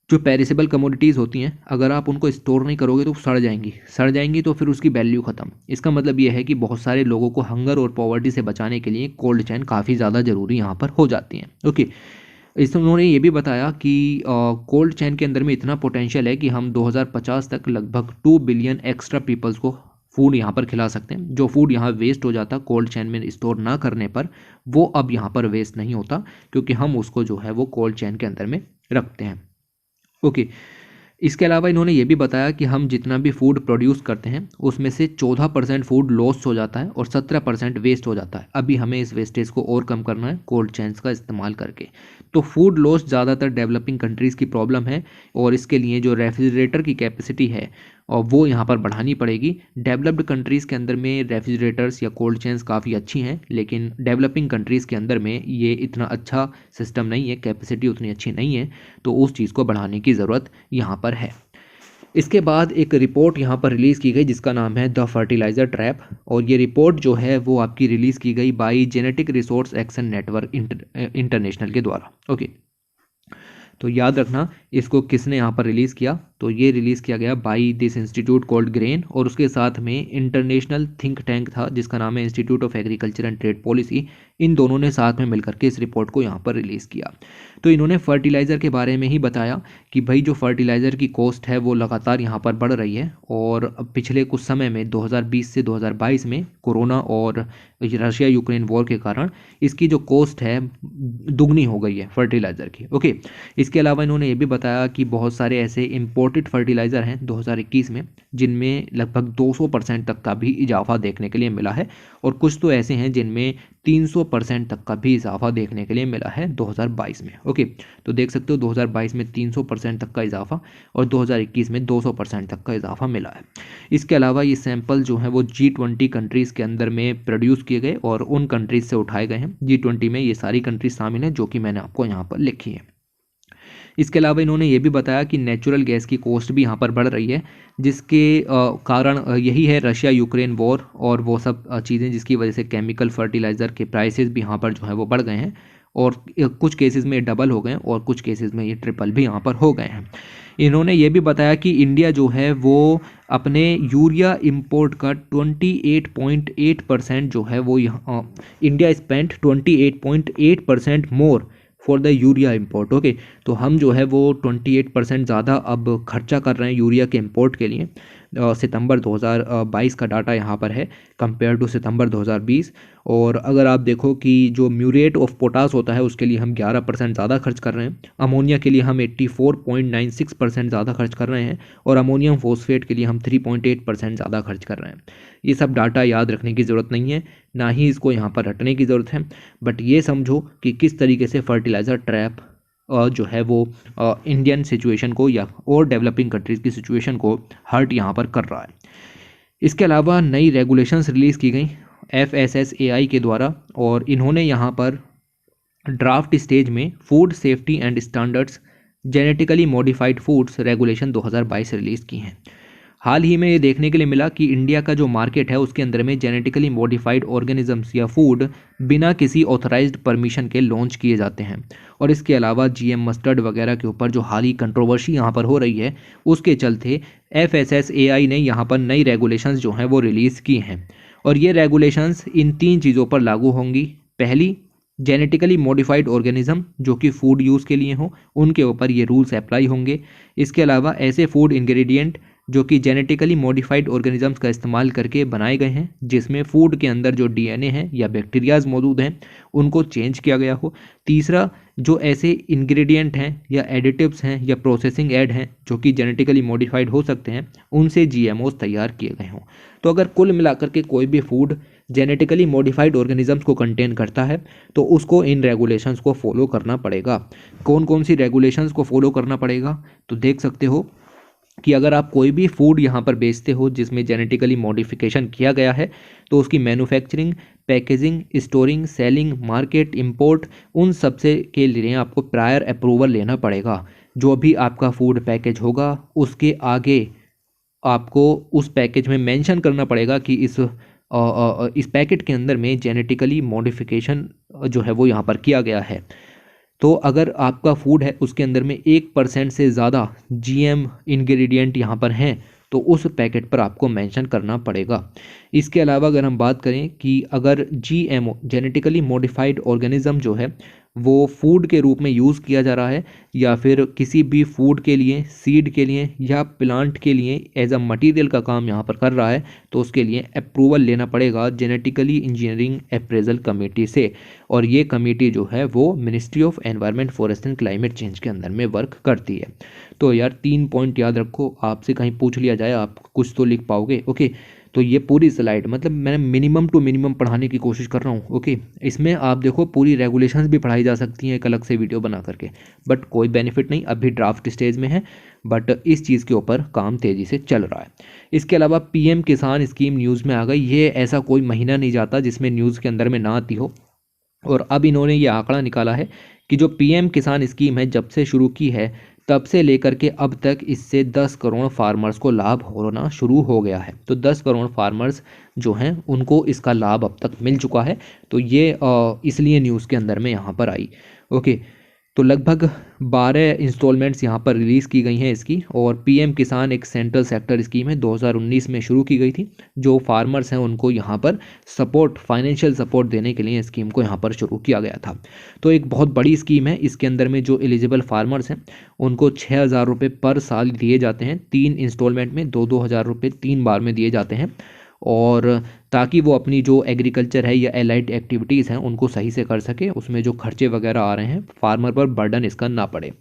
जो पेरिसेबल कमोडिटीज़ होती हैं अगर आप उनको स्टोर नहीं करोगे तो सड़ जाएंगी तो फिर उसकी वैल्यू ख़त्म। इसका मतलब ये है कि बहुत सारे लोगों को हंगर और पॉवर्टी से बचाने के लिए कोल्ड चेन काफ़ी ज़्यादा ज़रूरी यहाँ पर हो जाती हैं। ओके, इसमें उन्होंने ये भी बताया कि कोल्ड चेन के अंदर में इतना पोटेंशियल है कि हम 2050 तक लगभग 2 बिलियन एक्स्ट्रा पीपल्स को फूड यहाँ पर खिला सकते हैं। जो फूड यहाँ वेस्ट हो जाता कोल्ड चेन में स्टोर ना करने पर, वो अब यहाँ पर वेस्ट नहीं होता, क्योंकि हम उसको जो है वो कोल्ड चेन के अंदर में रखते हैं। ओके, इसके अलावा इन्होंने ये भी बताया कि हम जितना भी फूड प्रोड्यूस करते हैं उसमें से 14% फूड लॉस हो जाता है और 17% वेस्ट हो जाता है। अभी हमें इस वेस्टेज को और कम करना है कोल्ड चेन्स का इस्तेमाल करके। तो फूड लॉस ज़्यादातर डेवलपिंग कंट्रीज़ की प्रॉब्लम है और इसके लिए जो रेफ्रिजरेटर की कैपेसिटी है और वो यहाँ पर बढ़ानी पड़ेगी। डेवलप्ड कंट्रीज़ के अंदर में रेफ्रिजरेटर्स या कोल्ड चेन्स काफ़ी अच्छी हैं, लेकिन डेवलपिंग कंट्रीज़ के अंदर में ये इतना अच्छा सिस्टम नहीं है, कैपेसिटी उतनी अच्छी नहीं है, तो उस चीज़ को बढ़ाने की ज़रूरत यहाँ पर है। इसके बाद एक रिपोर्ट यहाँ पर रिलीज़ की गई जिसका नाम है द फर्टिलाइज़र ट्रैप, और ये रिपोर्ट जो है वो आपकी रिलीज़ की गई by genetic resource action network international के द्वारा। ओके, तो याद रखना इसको किसने यहाँ पर रिलीज़ किया, तो ये रिलीज़ किया गया by this institute called grain, और उसके साथ में इंटरनेशनल थिंक टैंक था जिसका नाम है institute of agriculture and trade policy. इन दोनों ने साथ में मिलकर के इस रिपोर्ट को यहाँ पर रिलीज़ किया। तो इन्होंने फर्टिलाइज़र के बारे में ही बताया कि भाई जो फर्टिलाइज़र की कॉस्ट है वो लगातार यहाँ पर बढ़ रही है, और पिछले कुछ समय में 2020 से 2022 में कोरोना और रशिया यूक्रेन वॉर के कारण इसकी जो कॉस्ट है दुगनी हो गई है फर्टिलाइज़र की। ओके, इसके अलावा इन्होंने ये भी बताया कि बहुत सारे ऐसे इम्पोर्टेड फर्टिलाइज़र हैं 2021 में जिनमें लगभग 200% तक का भी इजाफा देखने के लिए मिला है, और कुछ तो ऐसे हैं जिनमें 300% तक का भी इजाफा देखने के लिए मिला है 2022 में। ओके, तो देख सकते हो 2022 में 300% तक का इजाफा और 2021 में 200% तक का इजाफा मिला है। इसके अलावा ये सैंपल जो है वो G20 कंट्रीज़ के अंदर में प्रोड्यूस किए गए और उन कंट्रीज़ से उठाए गए हैं। G20 में ये सारी कंट्रीज शामिल हैं जो कि मैंने आपको यहाँ पर लिखी है। इसके अलावा इन्होंने ये भी बताया कि नेचुरल गैस की कॉस्ट भी यहाँ पर बढ़ रही है, जिसके कारण यही है रशिया यूक्रेन वॉर और वो सब चीज़ें जिसकी वजह से केमिकल फर्टिलाइज़र के प्राइसेस भी यहाँ पर जो है वो बढ़ गए हैं, और कुछ केसेस में डबल हो गए और कुछ केसेस में ये ट्रिपल भी यहाँ पर हो गए हैं। इन्होंने ये भी बताया कि इंडिया जो है वो अपने यूरिया इंपोर्ट का 28.8% जो है वो यहाँ India spent 28.8% more for the urea import. Okay, तो हम जो है वो 28% ज़्यादा अब खर्चा कर रहे हैं यूरिया के इम्पोर्ट के लिए। सितंबर 2022 का डाटा यहाँ पर है कंपेयर टू सितंबर 2020, और अगर आप देखो कि जो म्यूरेट ऑफ पोटास होता है उसके लिए हम 11% ज़्यादा खर्च कर रहे हैं, अमोनिया के लिए हम 84.96% ज़्यादा खर्च कर रहे हैं, और अमोनियम फॉस्फेट के लिए हम 3.8% ज़्यादा खर्च कर रहे हैं। ये सब डाटा याद रखने की ज़रूरत नहीं है, ना ही इसको यहाँ पर रटने की ज़रूरत है, बट ये समझो कि किस तरीके से फर्टिलाइज़र ट्रैप जो है वो इंडियन सिचुएशन को या और डेवलपिंग कंट्रीज़ की सिचुएशन को हर्ट यहाँ पर कर रहा है। इसके अलावा नई रेगुलेशंस रिलीज़ की गई FSSAI के द्वारा, और इन्होंने यहाँ पर ड्राफ्ट स्टेज में food safety and standards genetically modified foods regulation 2022 release की हैं। हाल ही में ये देखने के लिए मिला कि इंडिया का जो मार्केट है उसके अंदर में जेनेटिकली मॉडिफाइड ऑर्गेनिजम्स या फूड बिना किसी ऑथराइज्ड परमिशन के लॉन्च किए जाते हैं। और इसके अलावा GM मस्टर्ड वगैरह के ऊपर जो हाल ही कंट्रोवर्सी यहाँ पर हो रही है उसके चलते FSSAI ने यहाँ पर नई रेगुलेशंस जो हैं वो रिलीज़ की हैं, और ये रेगुलेशंस इन 3 चीज़ों पर लागू होंगी। पहली, जेनेटिकली मॉडिफाइड ऑर्गेनिज्म जो कि फूड यूज़ के लिए हों उनके ऊपर ये रूल्स अप्लाई होंगे। इसके अलावा ऐसे फूड इंग्रेडिएंट जो कि जेनेटिकली मॉडिफाइड ऑर्गेनिजम्स का इस्तेमाल करके बनाए गए हैं जिसमें फूड के अंदर जो DNA है या बैक्टीरियाज मौजूद हैं उनको चेंज किया गया हो। तीसरा, जो ऐसे इंग्रेडिएंट हैं या एडिटिव्स हैं या प्रोसेसिंग ऐड हैं जो कि जेनेटिकली मॉडिफाइड हो सकते हैं उनसे GMOs तैयार किए गए हों। तो अगर कुल मिलाकर के कोई भी फूड जेनेटिकली मॉडिफाइड ऑर्गेनिजम्स को कंटेन करता है तो उसको इन रेगुलेशंस को फॉलो करना पड़ेगा। कौन कौन सी रेगुलेशंस को फॉलो करना पड़ेगा, तो देख सकते हो कि अगर आप कोई भी फूड यहाँ पर बेचते हो जिसमें जेनेटिकली मॉडिफिकेशन किया गया है तो उसकी manufacturing, packaging, storing, selling, market, import, उन सब से के लिए आपको प्रायर अप्रूवल लेना पड़ेगा। जो भी आपका फूड पैकेज होगा उसके आगे आपको उस पैकेज में मेंशन करना पड़ेगा कि इस पैकेट के अंदर में जेनेटिकली मॉडिफिकेशन जो है वो यहाँ पर किया गया है। तो अगर आपका फूड है उसके अंदर में 1% से ज़्यादा GM इंग्रेडिएंट यहाँ पर हैं तो उस पैकेट पर आपको मेंशन करना पड़ेगा। इसके अलावा अगर हम बात करें कि अगर GMO जेनेटिकली मॉडिफाइड ऑर्गेनिज्म जो है वो फूड के रूप में यूज़ किया जा रहा है या फिर किसी भी फूड के लिए, सीड के लिए या प्लांट के लिए एज अ मटेरियल का काम यहाँ पर कर रहा है तो उसके लिए अप्रूवल लेना पड़ेगा जेनेटिकली इंजीनियरिंग अप्रेजल कमेटी से, और ये कमेटी जो है वो ministry of environment, forest and climate change के अंदर में वर्क करती है। तो यार 3 पॉइंट याद रखो, आपसे कहीं पूछ लिया जाए आप कुछ तो लिख पाओगे। ओके, तो ये पूरी स्लाइड मतलब मैंने मिनिमम टू मिनिमम पढ़ाने की कोशिश कर रहा हूँ। ओके, इसमें आप देखो पूरी रेगुलेशंस भी पढ़ाई जा सकती हैं एक अलग से वीडियो बना करके, बट कोई बेनिफिट नहीं, अभी ड्राफ्ट स्टेज में है, बट इस चीज़ के ऊपर काम तेज़ी से चल रहा है। इसके अलावा PM किसान स्कीम न्यूज़ में आ गई। ये ऐसा कोई महीना नहीं जाता जिसमें न्यूज़ के अंदर में ना आती हो, और अब इन्होंने ये आंकड़ा निकाला है कि जो PM किसान स्कीम है जब से शुरू की है तब से लेकर के अब तक इससे 10 करोड़ फार्मर्स को लाभ होना शुरू हो गया है। तो 10 करोड़ फार्मर्स जो हैं उनको इसका लाभ अब तक मिल चुका है। तो ये इसलिए न्यूज़ के अंदर में यहाँ पर आई। ओके, तो लगभग 12 इंस्टॉलमेंट्स यहाँ पर रिलीज़ की गई हैं इसकी, और PM किसान एक सेंट्रल सेक्टर स्कीम है, 2019 में शुरू की गई थी। जो फार्मर्स हैं उनको यहाँ पर सपोर्ट, फाइनेंशियल सपोर्ट देने के लिए स्कीम को यहाँ पर शुरू किया गया था। तो एक बहुत बड़ी स्कीम है। इसके अंदर में जो एलिजिबल फार्मर्स हैं उनको 6,000 रुपये पर साल दिए जाते हैं, 3 इंस्टॉलमेंट में 2-2 हज़ार रुपये 3 बार में दिए जाते हैं, और ताकि वो अपनी जो एग्रीकल्चर है या एलाइड एक्टिविटीज़ हैं उनको सही से कर सके, उसमें जो खर्चे वगैरह आ रहे हैं फार्मर पर बर्डन इसका ना पड़े।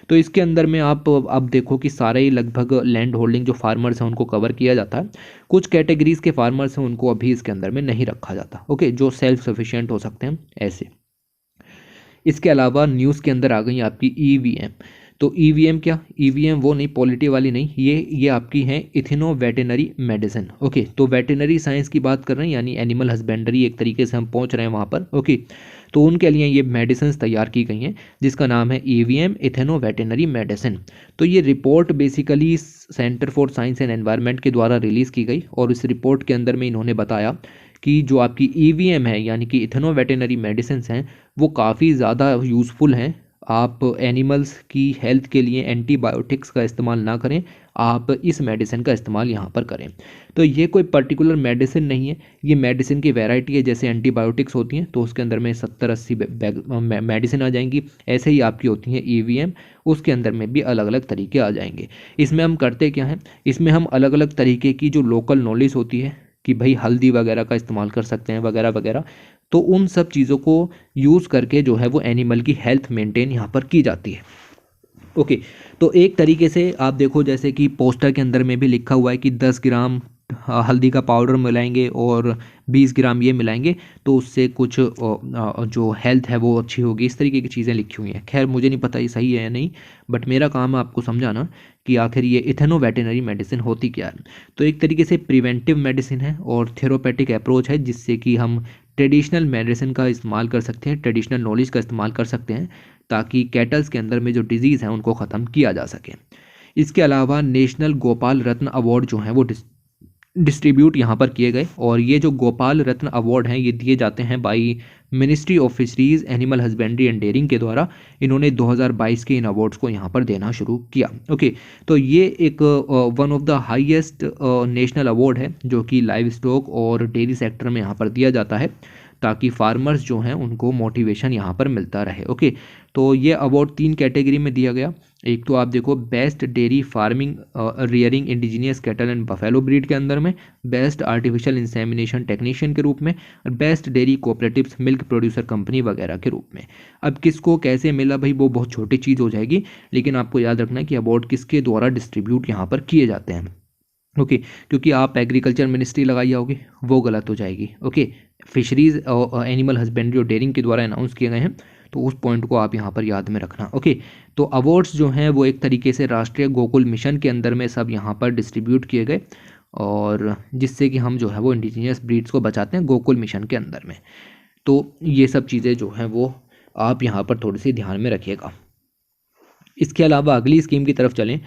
तो इसके अंदर में आप अब देखो कि सारे ही लगभग लैंड होल्डिंग जो फार्मर्स हैं उनको कवर किया जाता है। कुछ कैटेगरीज़ के फार्मर्स हैं उनको अभी इसके अंदर में नहीं रखा जाता। ओके, जो सेल्फ सफिशिएंट हो सकते हैं ऐसे। इसके अलावा न्यूज़ के अंदर आ गई आपकी EVM। तो EVM क्या, EVM वो नहीं, पॉलिटी वाली नहीं, ये आपकी है इथिनो वेटेनरी मेडिसिन। ओके, तो वेटेनरी साइंस की बात कर रहे हैं, यानी एनिमल हस्बेंड्री एक तरीके से हम पहुंच रहे हैं वहाँ पर। ओके, तो उनके लिए ये मेडिसिन तैयार की गई हैं जिसका नाम है EVM, इथिनो वेटेनरी मेडिसिन। तो ये report basically centre for science and environment के द्वारा रिलीज़ की गई, और इस रिपोर्ट के अंदर में इन्होंने बताया कि जो आपकी EVM है यानी कि इथिनो वेटेनरी मेडिसिन हैं वो काफ़ी ज़्यादा यूज़फुल हैं। आप एनिमल्स की हेल्थ के लिए एंटीबायोटिक्स का इस्तेमाल ना करें, आप इस मेडिसिन का इस्तेमाल यहाँ पर करें। तो ये कोई पर्टिकुलर मेडिसिन नहीं है, ये मेडिसिन की वैरायटी है। जैसे एंटीबायोटिक्स होती हैं तो उसके अंदर में 70-80 मेडिसिन आ जाएंगी, ऐसे ही आपकी होती हैं EVM, उसके अंदर में भी अलग अलग तरीके आ जाएंगे। इसमें हम करते क्या हैं, इसमें हम अलग अलग तरीके की जो लोकल नॉलेज होती है कि भाई हल्दी वगैरह का इस्तेमाल कर सकते हैं वगैरह वगैरह, तो उन सब चीज़ों को यूज़ करके जो है वो एनिमल की हेल्थ मेंटेन यहाँ पर की जाती है। ओके, तो एक तरीके से आप देखो जैसे कि पोस्टर के अंदर में भी लिखा हुआ है कि 10 ग्राम हल्दी का पाउडर मिलाएंगे और 20 ग्राम ये मिलाएंगे तो उससे कुछ जो हेल्थ है वो अच्छी होगी, इस तरीके की चीज़ें लिखी हुई हैं। खैर मुझे नहीं पता ये सही है या नहीं, बट मेरा काम है आपको समझाना कि आखिर ये इथेनो वेटेनरी मेडिसिन होती क्या है। तो एक तरीके से प्रिवेंटिव मेडिसिन है और थेरोपेटिक अप्रोच है, जिससे कि हम ट्रेडिशनल मेडिसिन का इस्तेमाल कर सकते हैं, ट्रेडिशनल नॉलेज का इस्तेमाल कर सकते हैं, ताकि कैटल्स के अंदर में जो डिजीज़ हैं उनको ख़त्म किया जा सके। इसके अलावा नेशनल गोपाल रत्न अवार्ड जो हैं वो डिस्ट्रीब्यूट यहाँ पर किए गए, और ये जो गोपाल रत्न अवार्ड हैं ये दिए जाते हैं by ministry of fisheries, animal husbandry and dairying के द्वारा। इन्होंने 2022 के इन अवार्ड्स को यहाँ पर देना शुरू किया। ओके, तो ये एक one of the highest national award है जो कि लाइव स्टॉक और डेयरी सेक्टर में यहाँ पर दिया जाता है, ताकि फार्मर्स जो हैं उनको मोटिवेशन यहाँ पर मिलता रहे। ओके, तो ये अवार्ड 3 कैटेगरी में दिया गया। एक तो आप देखो best dairy farming rearing indigenous cattle and buffalo breed के अंदर में, बेस्ट आर्टिफिशियल इंसेमिनेशन टेक्नीशियन के रूप में, और best dairy cooperatives milk producer company वगैरह के रूप में। अब किसको कैसे मिला भाई वो बहुत छोटी चीज़ हो जाएगी, लेकिन आपको याद रखना है कि अवार्ड किसके द्वारा डिस्ट्रीब्यूट यहाँ पर किए जाते हैं। ओके, क्योंकि आप एग्रीकल्चर मिनिस्ट्री लगाई आओगे वो गलत हो जाएगी। ओके, फिशरीज और एनिमल हस्बेंड्री और डेयरिंग के द्वारा अनाउंस किए गए हैं, तो उस पॉइंट को आप यहाँ पर याद में रखना। ओके, तो अवार्ड्स जो हैं वो एक तरीके से राष्ट्रीय गोकुल मिशन के अंदर में सब यहाँ पर डिस्ट्रीब्यूट किए गए, और जिससे कि हम जो है वो इंडिजीनियस ब्रीड्स को बचाते हैं गोकुल मिशन के अंदर में। तो ये सब चीज़ें जो हैं वो आप यहाँ पर थोड़ी सी ध्यान में रखिएगा। इसके अलावा अगली स्कीम की तरफ चलें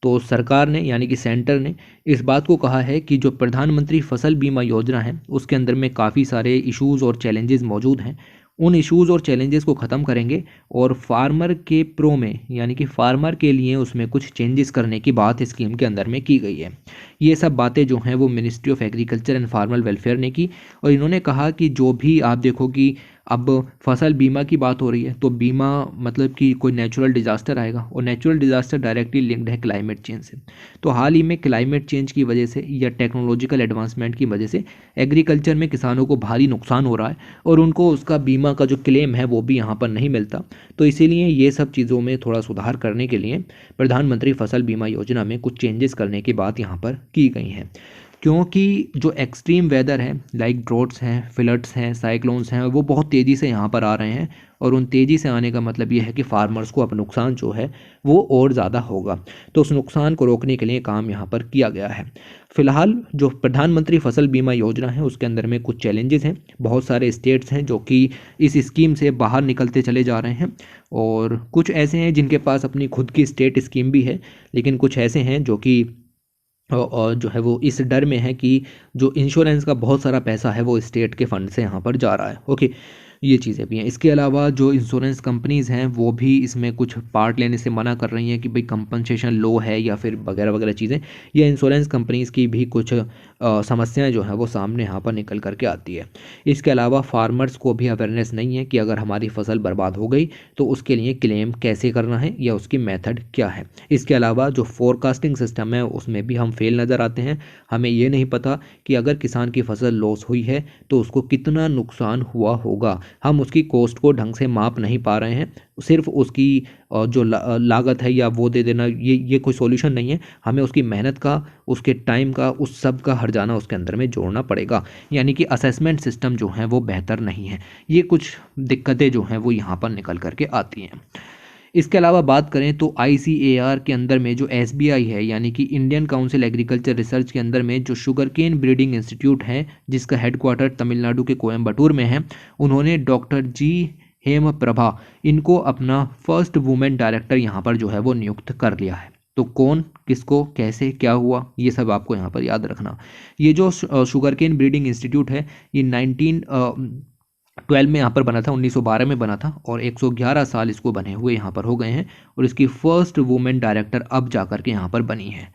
तो सरकार ने यानी कि सेंटर ने इस बात को कहा है कि जो प्रधानमंत्री फसल बीमा योजना है उसके अंदर में काफ़ी सारे इश्यूज़ और चैलेंजेस मौजूद हैं। उन इश्यूज़ और चैलेंजेस को ख़त्म करेंगे और फार्मर के प्रो में यानी कि फार्मर के लिए उसमें कुछ चेंजेस करने की बात स्कीम के अंदर में की गई है। ये सब बातें जो हैं वो ministry of agriculture and farmer welfare ने की, और इन्होंने कहा कि जो भी आप देखो कि अब फसल बीमा की बात हो रही है, तो बीमा मतलब कि कोई नेचुरल डिज़ास्टर आएगा, और नेचुरल डिज़ास्टर डायरेक्टली लिंक्ड है क्लाइमेट चेंज से। तो हाल ही में क्लाइमेट चेंज की वजह से या टेक्नोलॉजिकल एडवांसमेंट की वजह से एग्रीकल्चर में किसानों को भारी नुकसान हो रहा है, और उनको उसका बीमा का जो क्लेम है वो भी यहाँ पर नहीं मिलता। तो इसीलिए ये सब चीज़ों में थोड़ा सुधार करने के लिए प्रधानमंत्री फसल बीमा योजना में कुछ चेंजेस करने की बात यहाँ पर की गई है। क्योंकि जो एक्सट्रीम वेदर है लाइक ड्रॉट्स हैं, फ्लड्स हैं, साइक्लोन्स हैं, वो बहुत तेज़ी से यहाँ पर आ रहे हैं, और उन तेज़ी से आने का मतलब ये है कि फार्मर्स को अब नुकसान जो है वो और ज़्यादा होगा। तो उस नुकसान को रोकने के लिए काम यहाँ पर किया गया है। फिलहाल जो प्रधानमंत्री फसल बीमा योजना है उसके अंदर में कुछ चैलेंजेस हैं। बहुत सारे स्टेट्स हैं जो कि इस स्कीम से बाहर निकलते चले जा रहे हैं, और कुछ ऐसे हैं जिनके पास अपनी खुद की स्टेट स्कीम भी है, लेकिन कुछ ऐसे हैं जो कि और जो है वो इस डर में है कि जो इंश्योरेंस का बहुत सारा पैसा है वो स्टेट के फंड से यहाँ पर जा रहा है। ओके, ये चीज़ें भी हैं। इसके अलावा जो इंश्योरेंस कंपनीज़ हैं वो भी इसमें कुछ पार्ट लेने से मना कर रही हैं कि भाई कंपनसेशन लो है या फिर वगैरह वगैरह चीज़ें। ये इंश्योरेंस कंपनीज़ की भी कुछ समस्याएं जो हैं वो सामने यहाँ पर निकल करके आती है। इसके अलावा फार्मर्स को भी अवेयरनेस नहीं है कि अगर हमारी फसल बर्बाद हो गई तो उसके लिए क्लेम कैसे करना है या उसकी मेथड क्या है। इसके अलावा जो फोरकास्टिंग सिस्टम है उसमें भी हम फेल नज़र आते हैं। हमें ये नहीं पता कि अगर किसान की फसल लॉस हुई है तो उसको कितना नुकसान हुआ होगा। हम उसकी कॉस्ट को ढंग से माप नहीं पा रहे हैं। सिर्फ उसकी जो लागत है या वो दे देना ये कोई सॉल्यूशन नहीं है। हमें उसकी मेहनत का, उसके टाइम का, उस सब का हर्जाना उसके अंदर में जोड़ना पड़ेगा। यानी कि असेसमेंट सिस्टम जो है वो बेहतर नहीं है। ये कुछ दिक्कतें जो हैं वो यहाँ पर निकल करके आती हैं। इसके अलावा बात करें तो ICAR के अंदर में जो SBI है यानी कि इंडियन काउंसिल एग्रीकल्चर रिसर्च के अंदर में जो शुगर केन ब्रीडिंग इंस्टीट्यूट है जिसका हेडक्वार्टर तमिलनाडु के कोयम्बटूर में है, उन्होंने डॉक्टर जी हेम प्रभा इनको अपना फर्स्ट वुमेन डायरेक्टर यहाँ पर जो है वो नियुक्त कर लिया है। तो कौन, किसको, कैसे, क्या हुआ, ये सब आपको यहाँ पर याद रखना। ये जो शुगर केन ब्रीडिंग इंस्टीट्यूट है ये 1912 में यहाँ पर बना था, 1912 में बना था, और 111 साल इसको बने हुए यहाँ पर हो गए हैं, और इसकी फर्स्ट वुमेन डायरेक्टर अब जा कर के यहाँ पर बनी है।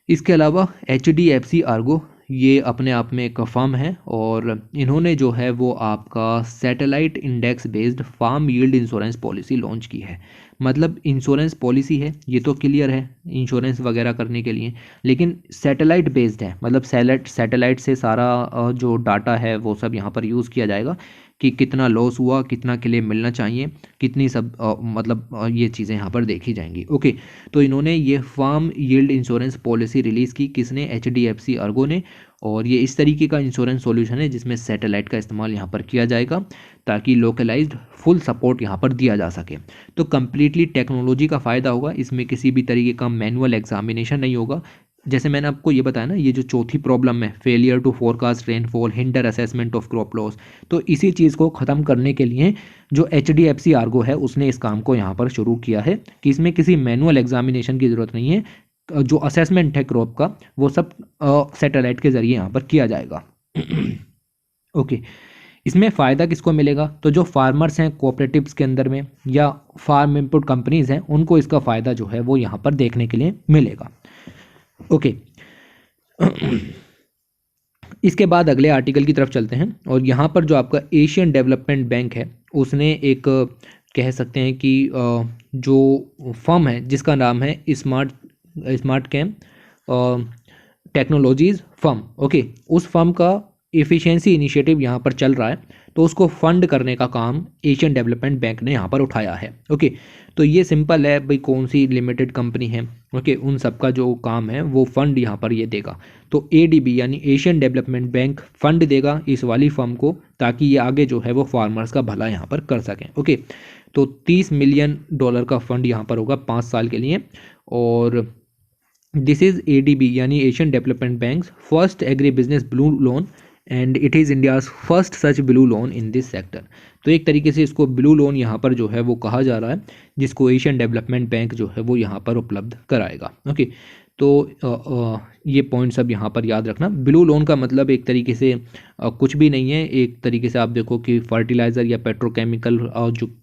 इसके अलावा HDFC आर्गो ये अपने आप में एक फर्म है, और इन्होंने जो है वो आपका satellite index based farm yield insurance policy launch की है। मतलब इंश्योरेंस पॉलिसी है, ये तो क्लियर है इंश्योरेंस वगैरह करने के लिए, लेकिन सैटेलाइट बेस्ड है। मतलब सैटेलाइट से सारा जो डाटा है वो सब यहाँ पर यूज़ किया जाएगा कि कितना लॉस हुआ, कितना क्लेम मिलना चाहिए, कितनी सब ये चीज़ें यहाँ पर देखी जाएंगी। ओके, तो इन्होंने ये farm yield insurance policy release की, किसने, HDFC आर्गो ने, और ये इस तरीके का इंश्योरेंस सॉल्यूशन है जिसमें सैटेलाइट का इस्तेमाल यहाँ पर किया जाएगा ताकि लोकलाइज्ड फुल सपोर्ट यहाँ पर दिया जा सके। तो कम्प्लीटली टेक्नोलॉजी का फ़ायदा होगा, इसमें किसी भी तरीके का मैनुअल एग्जामिनेशन नहीं होगा। जैसे मैंने आपको ये बताया ना, ये जो चौथी प्रॉब्लम है, failure to forecast rainfall, hinder assessment of crop loss, तो इसी चीज़ को ख़त्म करने के लिए जो HDFC आर्गो है उसने इस काम को यहाँ पर शुरू किया है कि इसमें किसी मैनुअल एग्जामिनेशन की ज़रूरत नहीं है। जो असेसमेंट है क्रॉप का वो सब सैटेलाइट के ज़रिए यहाँ पर किया जाएगा। ओके, इसमें फ़ायदा किसको मिलेगा? तो जो फार्मर्स हैं कोऑपरेटिव्स के अंदर में या फार्म इनपुट कंपनीज़ हैं उनको इसका फ़ायदा जो है वो यहाँ पर देखने के लिए मिलेगा। ओके, इसके बाद अगले आर्टिकल की तरफ चलते हैं और यहाँ पर जो आपका एशियन डेवलपमेंट बैंक है उसने एक कह सकते हैं कि जो फर्म है जिसका नाम है smart cam technologies firm, okay, उस फर्म का एफिशिएंसी इनिशिएटिव यहाँ पर चल रहा है, तो उसको फंड करने का काम एशियन डेवलपमेंट बैंक ने यहाँ पर उठाया है। ओके, तो ये सिंपल है भाई, कौन सी लिमिटेड कंपनी है, ओके, उन सब का जो काम है वो फंड यहाँ पर ये देगा। तो ADB यानी एशियन डेवलपमेंट बैंक फंड देगा इस वाली फर्म को ताकि ये आगे जो है वो फार्मर्स का भला यहाँ पर कर सकें। ओके, तो $30 मिलियन का फंड यहाँ पर होगा 5 साल के लिए। और दिस इज़ ADB यानी Asian development bank first agri business blue loan and it is India's first such blue loan in this sector. तो एक तरीके से इसको ब्लू लोन यहाँ पर जो है वो कहा जा रहा है जिसको एशियन डेवलपमेंट बैंक जो है वो यहाँ पर उपलब्ध कराएगा। ओके, तो ये पॉइंट सब यहाँ पर याद रखना। ब्लू लोन का मतलब एक तरीके से कुछ भी नहीं है, एक तरीके से आप देखो कि फर्टिलाइज़र या पेट्रोकेमिकल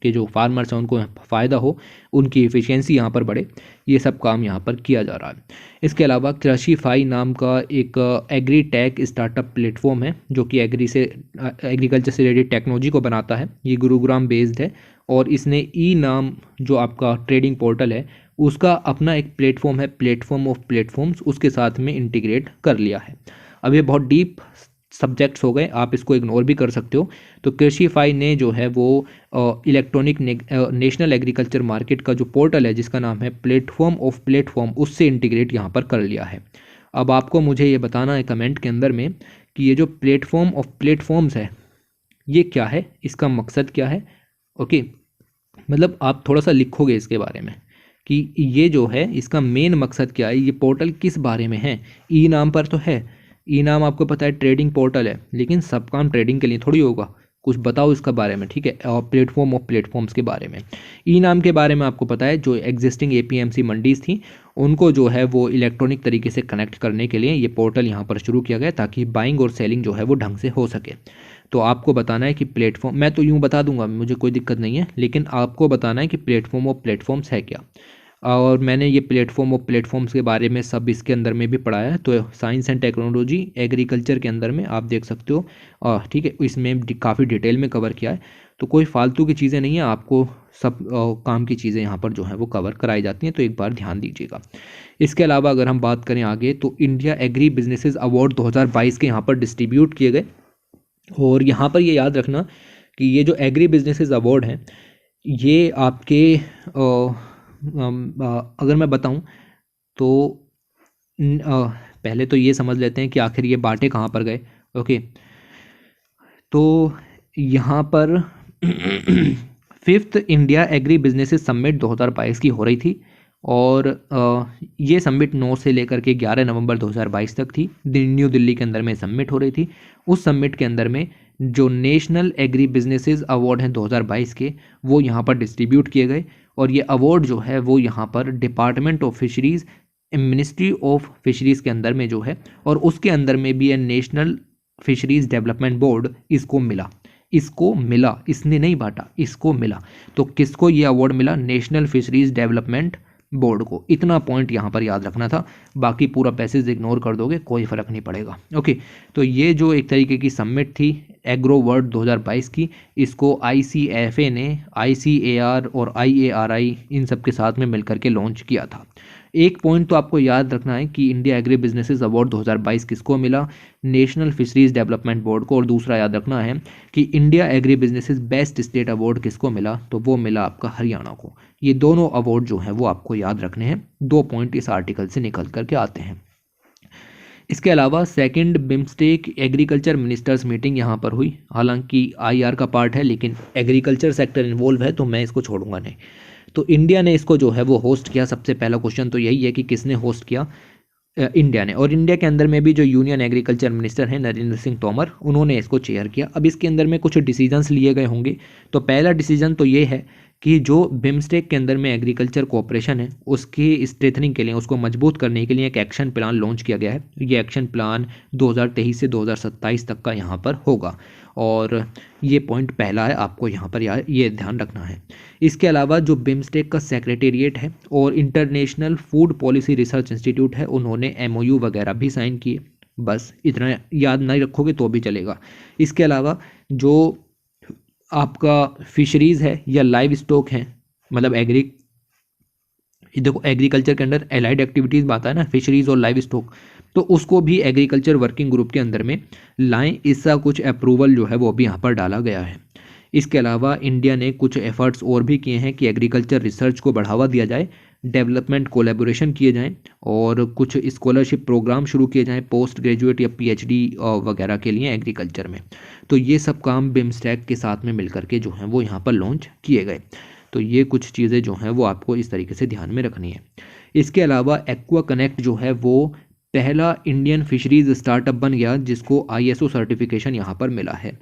जो फार्मर्स हैं उनको फ़ायदा हो, उनकी एफिशिएंसी यहाँ पर बढ़े, ये सब काम यहाँ पर किया जा रहा है। इसके अलावा कृषिफाई नाम का एक एग्री टेक स्टार्टअप प्लेटफॉर्म है जो कि एग्रीकल्चर से रिलेटेड टेक्नोलॉजी को बनाता है। ये गुरुग्राम बेस्ड है और इसने नाम जो आपका ट्रेडिंग पोर्टल है उसका अपना एक प्लेटफॉर्म है, प्लेटफॉर्म ऑफ प्लेटफॉर्म्स, उसके साथ में इंटीग्रेट कर लिया है। अब ये बहुत डीप सब्जेक्ट्स हो गए, आप इसको इग्नोर भी कर सकते हो। तो कृषिफाई ने जो है वो इलेक्ट्रॉनिक नेशनल एग्रीकल्चर मार्केट का जो पोर्टल है जिसका नाम है प्लेटफॉर्म ऑफ प्लेटफॉर्म, उससे इंटीग्रेट यहाँ पर कर लिया है। अब आपको मुझे ये बताना है कमेंट के अंदर में कि ये जो प्लेटफॉर्म ऑफ प्लेटफॉर्म्स है ये क्या है, इसका मकसद क्या है। ओके, मतलब आप थोड़ा सा लिखोगे इसके बारे में कि ये जो है इसका मेन मकसद क्या है, ये पोर्टल किस बारे में है। नाम पर तो है, नाम आपको पता है ट्रेडिंग पोर्टल है, लेकिन सब काम ट्रेडिंग के लिए थोड़ी होगा, कुछ बताओ इसका बारे में, ठीक है। और प्लेटफॉर्म ऑफ प्लेटफॉर्म्स के बारे में, नाम के बारे में आपको पता है जो एग्जिस्टिंग APMC मंडीज़ थी उनको जो है वो इलेक्ट्रॉनिक तरीके से कनेक्ट करने के लिए ये पोर्टल यहाँ पर शुरू किया गया ताकि बाइंग और सेलिंग जो है वो ढंग से हो सके। तो आपको बताना है कि प्लेटफॉर्म, मैं तो यूँ बता दूंगा, मुझे कोई दिक्कत नहीं है, लेकिन आपको बताना है कि प्लेटफॉर्म ऑफ प्लेटफॉर्म्स है क्या। और मैंने ये प्लेटफॉर्म ऑफ प्लेटफॉर्म्स के बारे में सब इसके अंदर में भी पढ़ाया है, तो साइंस एंड टेक्नोलॉजी एग्रीकल्चर के अंदर में आप देख सकते हो, ठीक है, इसमें काफ़ी डिटेल में कवर किया है। तो कोई फालतू की चीज़ें नहीं है, आपको सब काम की चीज़ें यहाँ पर जो है वो कवर कराई जाती हैं, तो एक बार ध्यान दीजिएगा। इसके अलावा अगर हम बात करें आगे, तो इंडिया एग्री बिजनेसेस अवार्ड 2022 के यहाँ पर डिस्ट्रीब्यूट किए गए। और यहाँ पर ये याद रखना कि ये जो एग्री बिजनेसेस अवार्ड हैं ये आपके अगर मैं बताऊं तो पहले तो ये समझ लेते हैं कि आखिर ये बांटे कहाँ पर गए। ओके, तो यहाँ पर 5th India agri businesses summit 2022 की हो रही थी और ये समिट 9 से लेकर के 11 नवंबर 2022 तक थी, न्यू दिल्ली के अंदर में समिट हो रही थी। उस समिट के अंदर में जो नेशनल एग्री बिजनेसेस अवार्ड हैं 2022 के, वो यहाँ पर डिस्ट्रीब्यूट किए गए। और ये अवार्ड जो है वो यहाँ पर department of fisheries, ministry of fisheries के अंदर में जो है, और उसके अंदर में भी है नेशनल फिशरीज़ डेवलपमेंट बोर्ड, इसको मिला, इसने नहीं बांटा, इसको मिला। तो किसको ये अवार्ड मिला? नेशनल फिशरीज़ डेवलपमेंट बोर्ड को। इतना पॉइंट यहाँ पर याद रखना था, बाकी पूरा पैसेज इग्नोर कर दोगे कोई फ़र्क नहीं पड़ेगा। ओके, तो ये जो एक तरीके की समिट थी एग्रो वर्ल्ड 2022 की, इसको ICFA ने ICAR और IARI इन सब के साथ में मिलकर के लॉन्च किया था। एक पॉइंट तो आपको याद रखना है कि इंडिया एग्री बिजनेसेस अवार्ड 2022 किसको मिला? नेशनल फिशरीज़ डेवलपमेंट बोर्ड को। और दूसरा याद रखना है कि India agri businesses best state award किसको मिला? तो वो मिला आपका हरियाणा को। ये दोनों अवार्ड जो हैं वो आपको याद रखने हैं। 2 पॉइंट इस आर्टिकल से निकल करके आते हैं। इसके अलावा second BIMSTEC agriculture ministers meeting यहाँ पर हुई। हालांकि आईआर का पार्ट है लेकिन एग्रीकल्चर सेक्टर इन्वॉल्व है तो मैं इसको छोड़ूंगा नहीं। तो इंडिया ने इसको जो है वो होस्ट किया। सबसे पहला क्वेश्चन तो यही है कि किसने होस्ट किया, इंडिया ने। और इंडिया के अंदर में भी जो यूनियन एग्रीकल्चर मिनिस्टर हैं नरेंद्र सिंह तोमर, उन्होंने इसको चेयर किया। अब इसके अंदर में कुछ डिसीजंस लिए गए होंगे। तो पहला डिसीजन तो ये है कि जो बिम्स्टेक के अंदर में एग्रीकल्चर कोऑपरेशन है उसकी स्ट्रेथनिंग के लिए, उसको मजबूत करने के लिए एक एक्शन प्लान लॉन्च किया गया है। ये एक्शन प्लान 2023 से 2027 तक का यहाँ पर होगा और ये पॉइंट पहला है, आपको यहाँ पर ये ध्यान रखना है। इसके अलावा जो बिम्स्टेक का सेक्रेटेरिएट है और international food policy research institute है, उन्होंने MOU वगैरह भी साइन किए। बस इतना याद नहीं रखोगे तो भी चलेगा। इसके अलावा जो आपका फिशरीज़ है या लाइव स्टॉक है, मतलब देखो एग्रीकल्चर के अंदर एलाइड एक्टिविटीज़ बात है ना, फिशरीज़ और लाइव स्टॉक, तो उसको भी एग्रीकल्चर वर्किंग ग्रुप के अंदर में लाएं। इसका कुछ अप्रूवल जो है वो भी यहाँ पर डाला गया है। इसके अलावा इंडिया ने कुछ एफर्ट्स और भी किए हैं कि एग्रीकल्चर रिसर्च को बढ़ावा दिया जाए, डेवलपमेंट कोलैबोरेशन किए जाएं और कुछ स्कॉलरशिप प्रोग्राम शुरू किए जाएं पोस्ट ग्रेजुएट या PhD वगैरह के लिए एग्रीकल्चर में। तो ये सब काम बिम्स्टेक के साथ में मिलकर के जो हैं वो यहाँ पर लॉन्च किए गए। तो ये कुछ चीज़ें जो हैं वो आपको इस तरीके से ध्यान में रखनी है। इसके अलावा एक्वा कनेक्ट जो है वो पहला इंडियन फिशरीज स्टार्टअप बन गया जिसको ISO सर्टिफिकेशन यहाँ पर मिला है।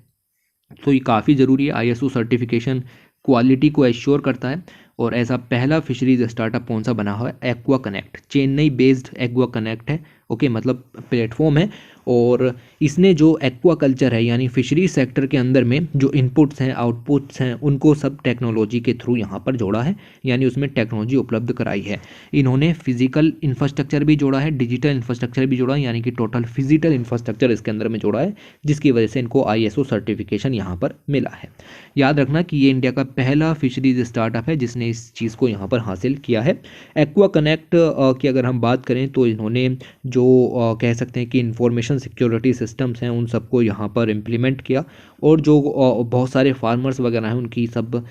तो ये काफ़ी ज़रूरी है। ISO सर्टिफिकेशन क्वालिटी को एश्योर करता है और ऐसा पहला फिशरीज स्टार्टअप कौन सा बना हुआ है, aqua connect. Chennai based aqua connect है, ओके, मतलब प्लेटफॉर्म है। और इसने जो एक्वा कल्चर है यानी फिशरी सेक्टर के अंदर में जो इनपुट्स हैं आउटपुट्स हैं उनको सब टेक्नोलॉजी के थ्रू यहाँ पर जोड़ा है, यानी उसमें टेक्नोलॉजी उपलब्ध कराई है। इन्होंने फिजिकल इंफ्रास्ट्रक्चर भी जोड़ा है, डिजिटल इंफ्रास्ट्रक्चर भी जोड़ा है, यानी कि टोटल फिजिकल इंफ्रास्ट्रक्चर इसके अंदर में जोड़ा है, जिसकी वजह से इनको ISO सर्टिफिकेशन यहाँ पर मिला है। याद रखना कि ये इंडिया का पहला फिशरीज स्टार्टअप है जिसने इस चीज़ को यहाँ पर हासिल किया है। एक्वा कनेक्ट की अगर हम बात करें तो इन्होंने जो कह सकते हैं कि इंफॉर्मेशन सिक्योरिटी सिस्टम्स हैं उन सबको यहाँ पर इम्प्लीमेंट किया और जो बहुत सारे फार्मर्स वगैरह हैं उनकी सब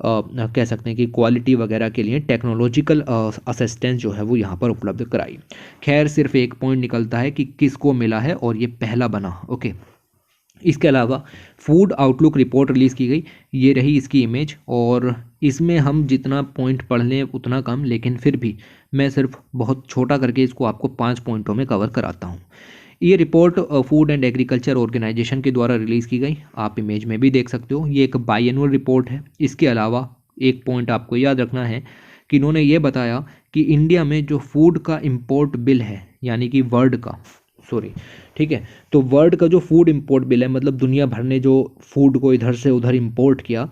कह सकते हैं कि क्वालिटी वगैरह के लिए टेक्नोलॉजिकल असिस्टेंस जो है वो यहाँ पर उपलब्ध कराई। खैर सिर्फ एक पॉइंट निकलता है कि किसको मिला है और ये पहला बना, ओके। इसके अलावा फूड आउटलुक रिपोर्ट रिलीज़ की गई, ये रही इसकी इमेज। और इसमें हम जितना पॉइंट पढ़ लें उतना कम, लेकिन फिर भी मैं सिर्फ बहुत छोटा करके इसको आपको 5 पॉइंटों में कवर कराता हूँ। ये report food and agriculture organisation के द्वारा रिलीज़ की गई, आप इमेज में भी देख सकते हो। ये एक बाईएनुअल रिपोर्ट है। इसके अलावा एक पॉइंट आपको याद रखना है कि इन्होंने ये बताया कि इंडिया में जो फूड का इम्पोर्ट बिल है, यानी कि वर्ल्ड का, सॉरी, ठीक है, तो वर्ल्ड का जो फूड इम्पोर्ट बिल है, मतलब दुनिया भर ने जो फूड को इधर से उधर इम्पोर्ट किया,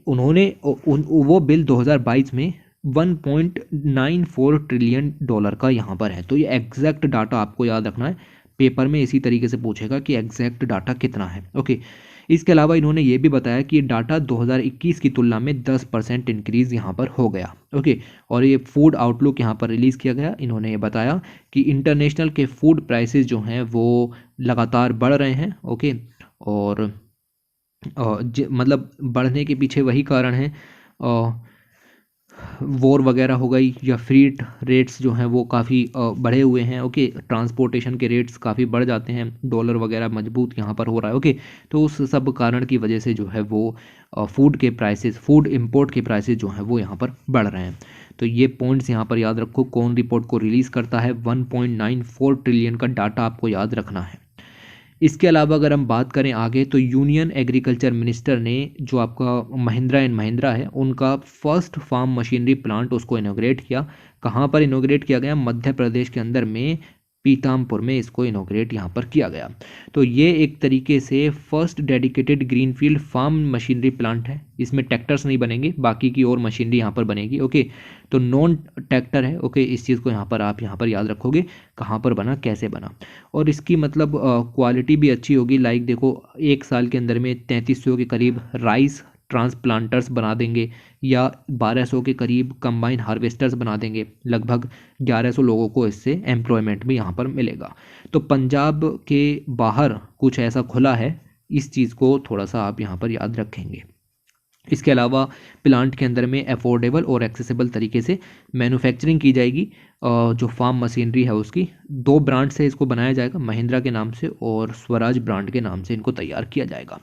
उन्होंने वो बिल 2022 में $1.94 ट्रिलियन का यहाँ पर है। तो ये एग्जैक्ट डाटा आपको याद रखना है, पेपर में इसी तरीके से पूछेगा कि एग्जैक्ट डाटा कितना है, ओके। इसके अलावा इन्होंने ये भी बताया कि ये डाटा 2021 की तुलना में 10% इंक्रीज़ यहाँ पर हो गया, ओके। और ये फूड आउटलुक यहाँ पर रिलीज़ किया गया। इन्होंने ये बताया कि इंटरनेशनल के फूड प्राइसेस जो हैं वो लगातार बढ़ रहे हैं, ओके। और मतलब बढ़ने के पीछे वही कारण है, वॉर वगैरह हो गई या फ्रीट रेट्स जो हैं वो काफ़ी बढ़े हुए हैं, ओके। ट्रांसपोर्टेशन के रेट्स काफ़ी बढ़ जाते हैं, डॉलर वगैरह मजबूत यहाँ पर हो रहा है, ओके। तो उस सब कारण की वजह से जो है वो फूड के प्राइसेस, फूड इंपोर्ट के प्राइसेस जो हैं वो यहाँ पर बढ़ रहे हैं। तो ये पॉइंट्स यहाँ पर याद रखो। कौन रिपोर्ट को रिलीज़ करता है, 1.94 ट्रिलियन का डाटा आपको याद रखना है। इसके अलावा अगर हम बात करें आगे तो यूनियन एग्रीकल्चर मिनिस्टर ने जो आपका महिंद्रा एंड महिंद्रा है उनका फर्स्ट फार्म मशीनरी प्लांट उसको इनॉग्रेट किया। कहाँ पर इनॉग्रेट किया गया, मध्य प्रदेश के अंदर में पीतामपुर में इसको इनॉग्रेट यहाँ पर किया गया। तो ये एक तरीके से first dedicated greenfield farm machinery plant है। इसमें ट्रैक्टर्स नहीं बनेंगे, बाकी की और मशीनरी यहाँ पर बनेगी, ओके। तो नॉन ट्रैक्टर है, ओके। इस चीज़ को यहाँ पर आप यहाँ पर याद रखोगे, कहाँ पर बना, कैसे बना। और इसकी मतलब क्वालिटी भी अच्छी होगी। लाइक देखो 1 साल के अंदर में 3300 के करीब राइस ट्रांसप्लांटर्स बना देंगे या 1200 के करीब कंबाइन हार्वेस्टर्स बना देंगे। लगभग 1100 लोगों को इससे एम्प्लॉयमेंट भी यहाँ पर मिलेगा। तो पंजाब के बाहर कुछ ऐसा खुला है, इस चीज़ को थोड़ा सा आप यहाँ पर याद रखेंगे। इसके अलावा प्लांट के अंदर में अफोर्डेबल और एक्सेसिबल तरीके से मैन्युफैक्चरिंग की जाएगी। जो फार्म मशीनरी है उसकी 2 ब्रांड से इसको बनाया जाएगा, महिंद्रा के नाम से और स्वराज ब्रांड के नाम से इनको तैयार किया जाएगा।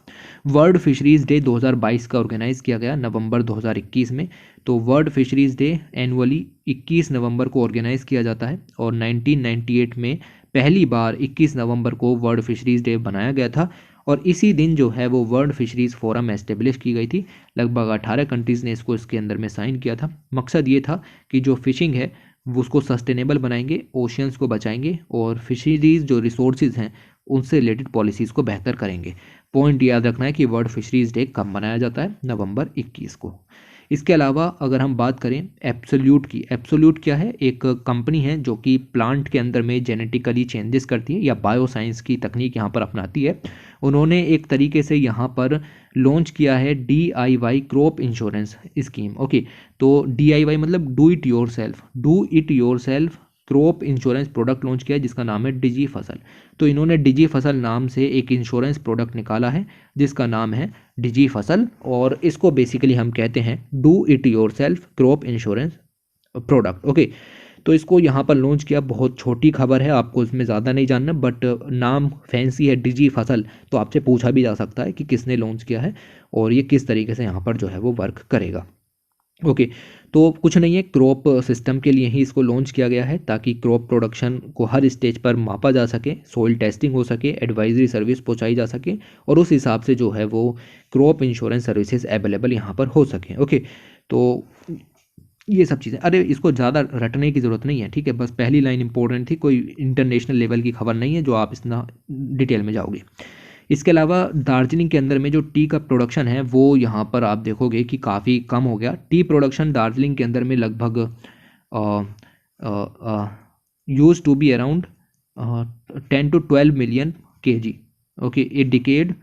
वर्ल्ड फिशरीज़ डे 2022 का ऑर्गेनाइज़ किया गया नवंबर 2021 में। तो वर्ल्ड फिशरीज़ डे एनुअली 21 नवंबर को ऑर्गेनाइज़ किया जाता है और 1998 में पहली बार 21 नवंबर को वर्ल्ड फिशरीज़ डे बनाया गया था और इसी दिन जो है वो वर्ल्ड फिशरीज़ फोरम एस्टेब्लिश की गई थी। लगभग 18 कंट्रीज़ ने इसको इसके अंदर में साइन किया था। मकसद ये था कि जो फ़िशिंग है वो उसको सस्टेनेबल बनाएंगे, ओशियंस को बचाएंगे और फिशरीज़ जो रिसोर्सेज हैं उनसे रिलेटेड पॉलिसीज़ को बेहतर करेंगे। पॉइंट याद रखना है कि वर्ल्ड फिशरीज़ डे कब मनाया जाता है, नवंबर 21 को। इसके अलावा अगर हम बात करें एब्सोल्यूट की, एब्सोल्यूट क्या है, एक कंपनी है जो कि प्लांट के अंदर में जेनेटिकली चेंजेस करती है या बायोसाइंस की तकनीक यहाँ पर अपनाती है। उन्होंने एक तरीके से यहाँ पर लॉन्च किया है DIY crop insurance scheme. Okay, तो DIY मतलब do it your self crop insurance product launch किया है जिसका नाम है डिजी फसल। तो इन्होंने डिजी फसल नाम से एक इंश्योरेंस प्रोडक्ट निकाला है जिसका नाम है डिजी फसल और इसको बेसिकली हम कहते हैं do it your self crop insurance product. Okay, तो इसको यहाँ पर लॉन्च किया। बहुत छोटी खबर है, आपको इसमें ज़्यादा नहीं जानना, बट नाम फैंसी है डिजी फसल, तो आपसे पूछा भी जा सकता है कि किसने लॉन्च किया है और ये किस तरीके से यहाँ पर जो है वो वर्क करेगा। ओके, तो कुछ नहीं है, क्रॉप सिस्टम के लिए ही इसको लॉन्च किया गया है ताकि क्रॉप प्रोडक्शन को हर स्टेज पर मापा जा सके, सॉइल टेस्टिंग हो सके, एडवाइजरी सर्विस पहुंचाई जा सके और उस हिसाब से जो है वो क्रॉप इंश्योरेंस सर्विसेज अवेलेबल यहाँ पर हो सके। ओके, तो ये सब चीज़ें, अरे इसको ज़्यादा रटने की ज़रूरत नहीं है, ठीक है, बस पहली लाइन इंपॉर्टेंट थी, कोई इंटरनेशनल लेवल की खबर नहीं है जो आप इतना डिटेल में जाओगे। इसके अलावा दार्जिलिंग के अंदर में जो टी का प्रोडक्शन है वो यहाँ पर आप देखोगे कि काफ़ी कम हो गया। टी प्रोडक्शन दार्जिलिंग के अंदर में लगभग use to be around 10 to 12 million kg। Okay, a decade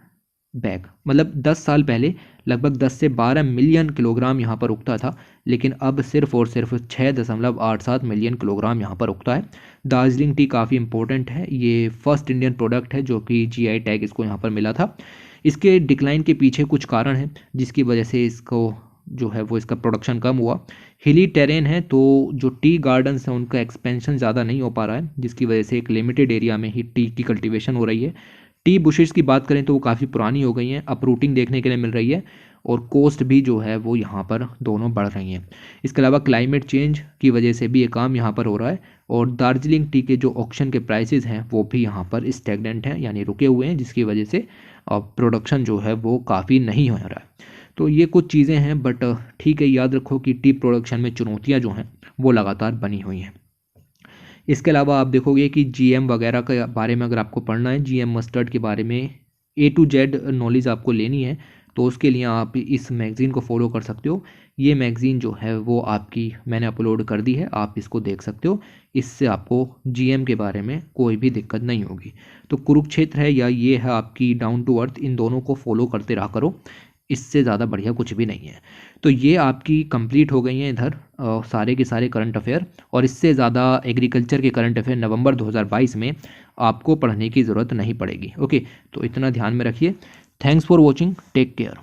back, मतलब 10 साल पहले लगभग 10 से 12 मिलियन किलोग्राम यहाँ पर उगता था, लेकिन अब सिर्फ और सिर्फ 6.87 मिलियन किलोग्राम यहाँ पर उगता है। दार्जिलिंग टी काफ़ी इंपॉर्टेंट है, ये फर्स्ट इंडियन प्रोडक्ट है जो कि GI टैग इसको यहाँ पर मिला था। इसके डिक्लाइन के पीछे कुछ कारण हैं जिसकी वजह से इसको जो है वो इसका प्रोडक्शन कम हुआ। हिली टेरेन है तो जो टी गार्डन्स हैं उनका एक्सपेंशन ज़्यादा नहीं हो पा रहा है जिसकी वजह से एक लिमिटेड एरिया में ही टी की कल्टीवेशन हो रही है। टी बुशेस की बात करें तो वो काफ़ी पुरानी हो गई हैं, अपरूटिंग देखने के लिए मिल रही है और कोस्ट भी जो है वो यहाँ पर दोनों बढ़ रही हैं। इसके अलावा क्लाइमेट चेंज की वजह से भी ये काम यहाँ पर हो रहा है और दार्जिलिंग टी के जो ऑक्शन के प्राइसेस हैं वो भी यहाँ पर स्टैग्नेंट हैं, यानी रुके हुए हैं, जिसकी वजह से प्रोडक्शन जो है वो काफ़ी नहीं हो रहा है। तो ये कुछ चीज़ें हैं, बट ठीक है, याद रखो कि टी प्रोडक्शन में चुनौतियाँ जो हैं वो लगातार बनी हुई हैं। इसके अलावा आप देखोगे कि GM वगैरह के बारे में अगर आपको पढ़ना है, GM मस्टर्ड के बारे में A to Z नॉलेज आपको लेनी है तो उसके लिए आप इस मैगज़ीन को फॉलो कर सकते हो। ये मैगज़ीन जो है वो आपकी मैंने अपलोड कर दी है, आप इसको देख सकते हो। इससे आपको GM के बारे में कोई भी दिक्कत नहीं होगी। तो कुरुक्षेत्र है या ये है आपकी डाउन टू अर्थ, इन दोनों को फॉलो करते रहा करो, इससे ज़्यादा बढ़िया कुछ भी नहीं है। तो ये आपकी कंप्लीट हो गई हैं इधर सारे के सारे करंट अफेयर, और इससे ज़्यादा एग्रीकल्चर के करंट अफेयर नवंबर 2022 में आपको पढ़ने की ज़रूरत नहीं पड़ेगी। ओके, तो इतना ध्यान में रखिए। Thanks for watching, take care.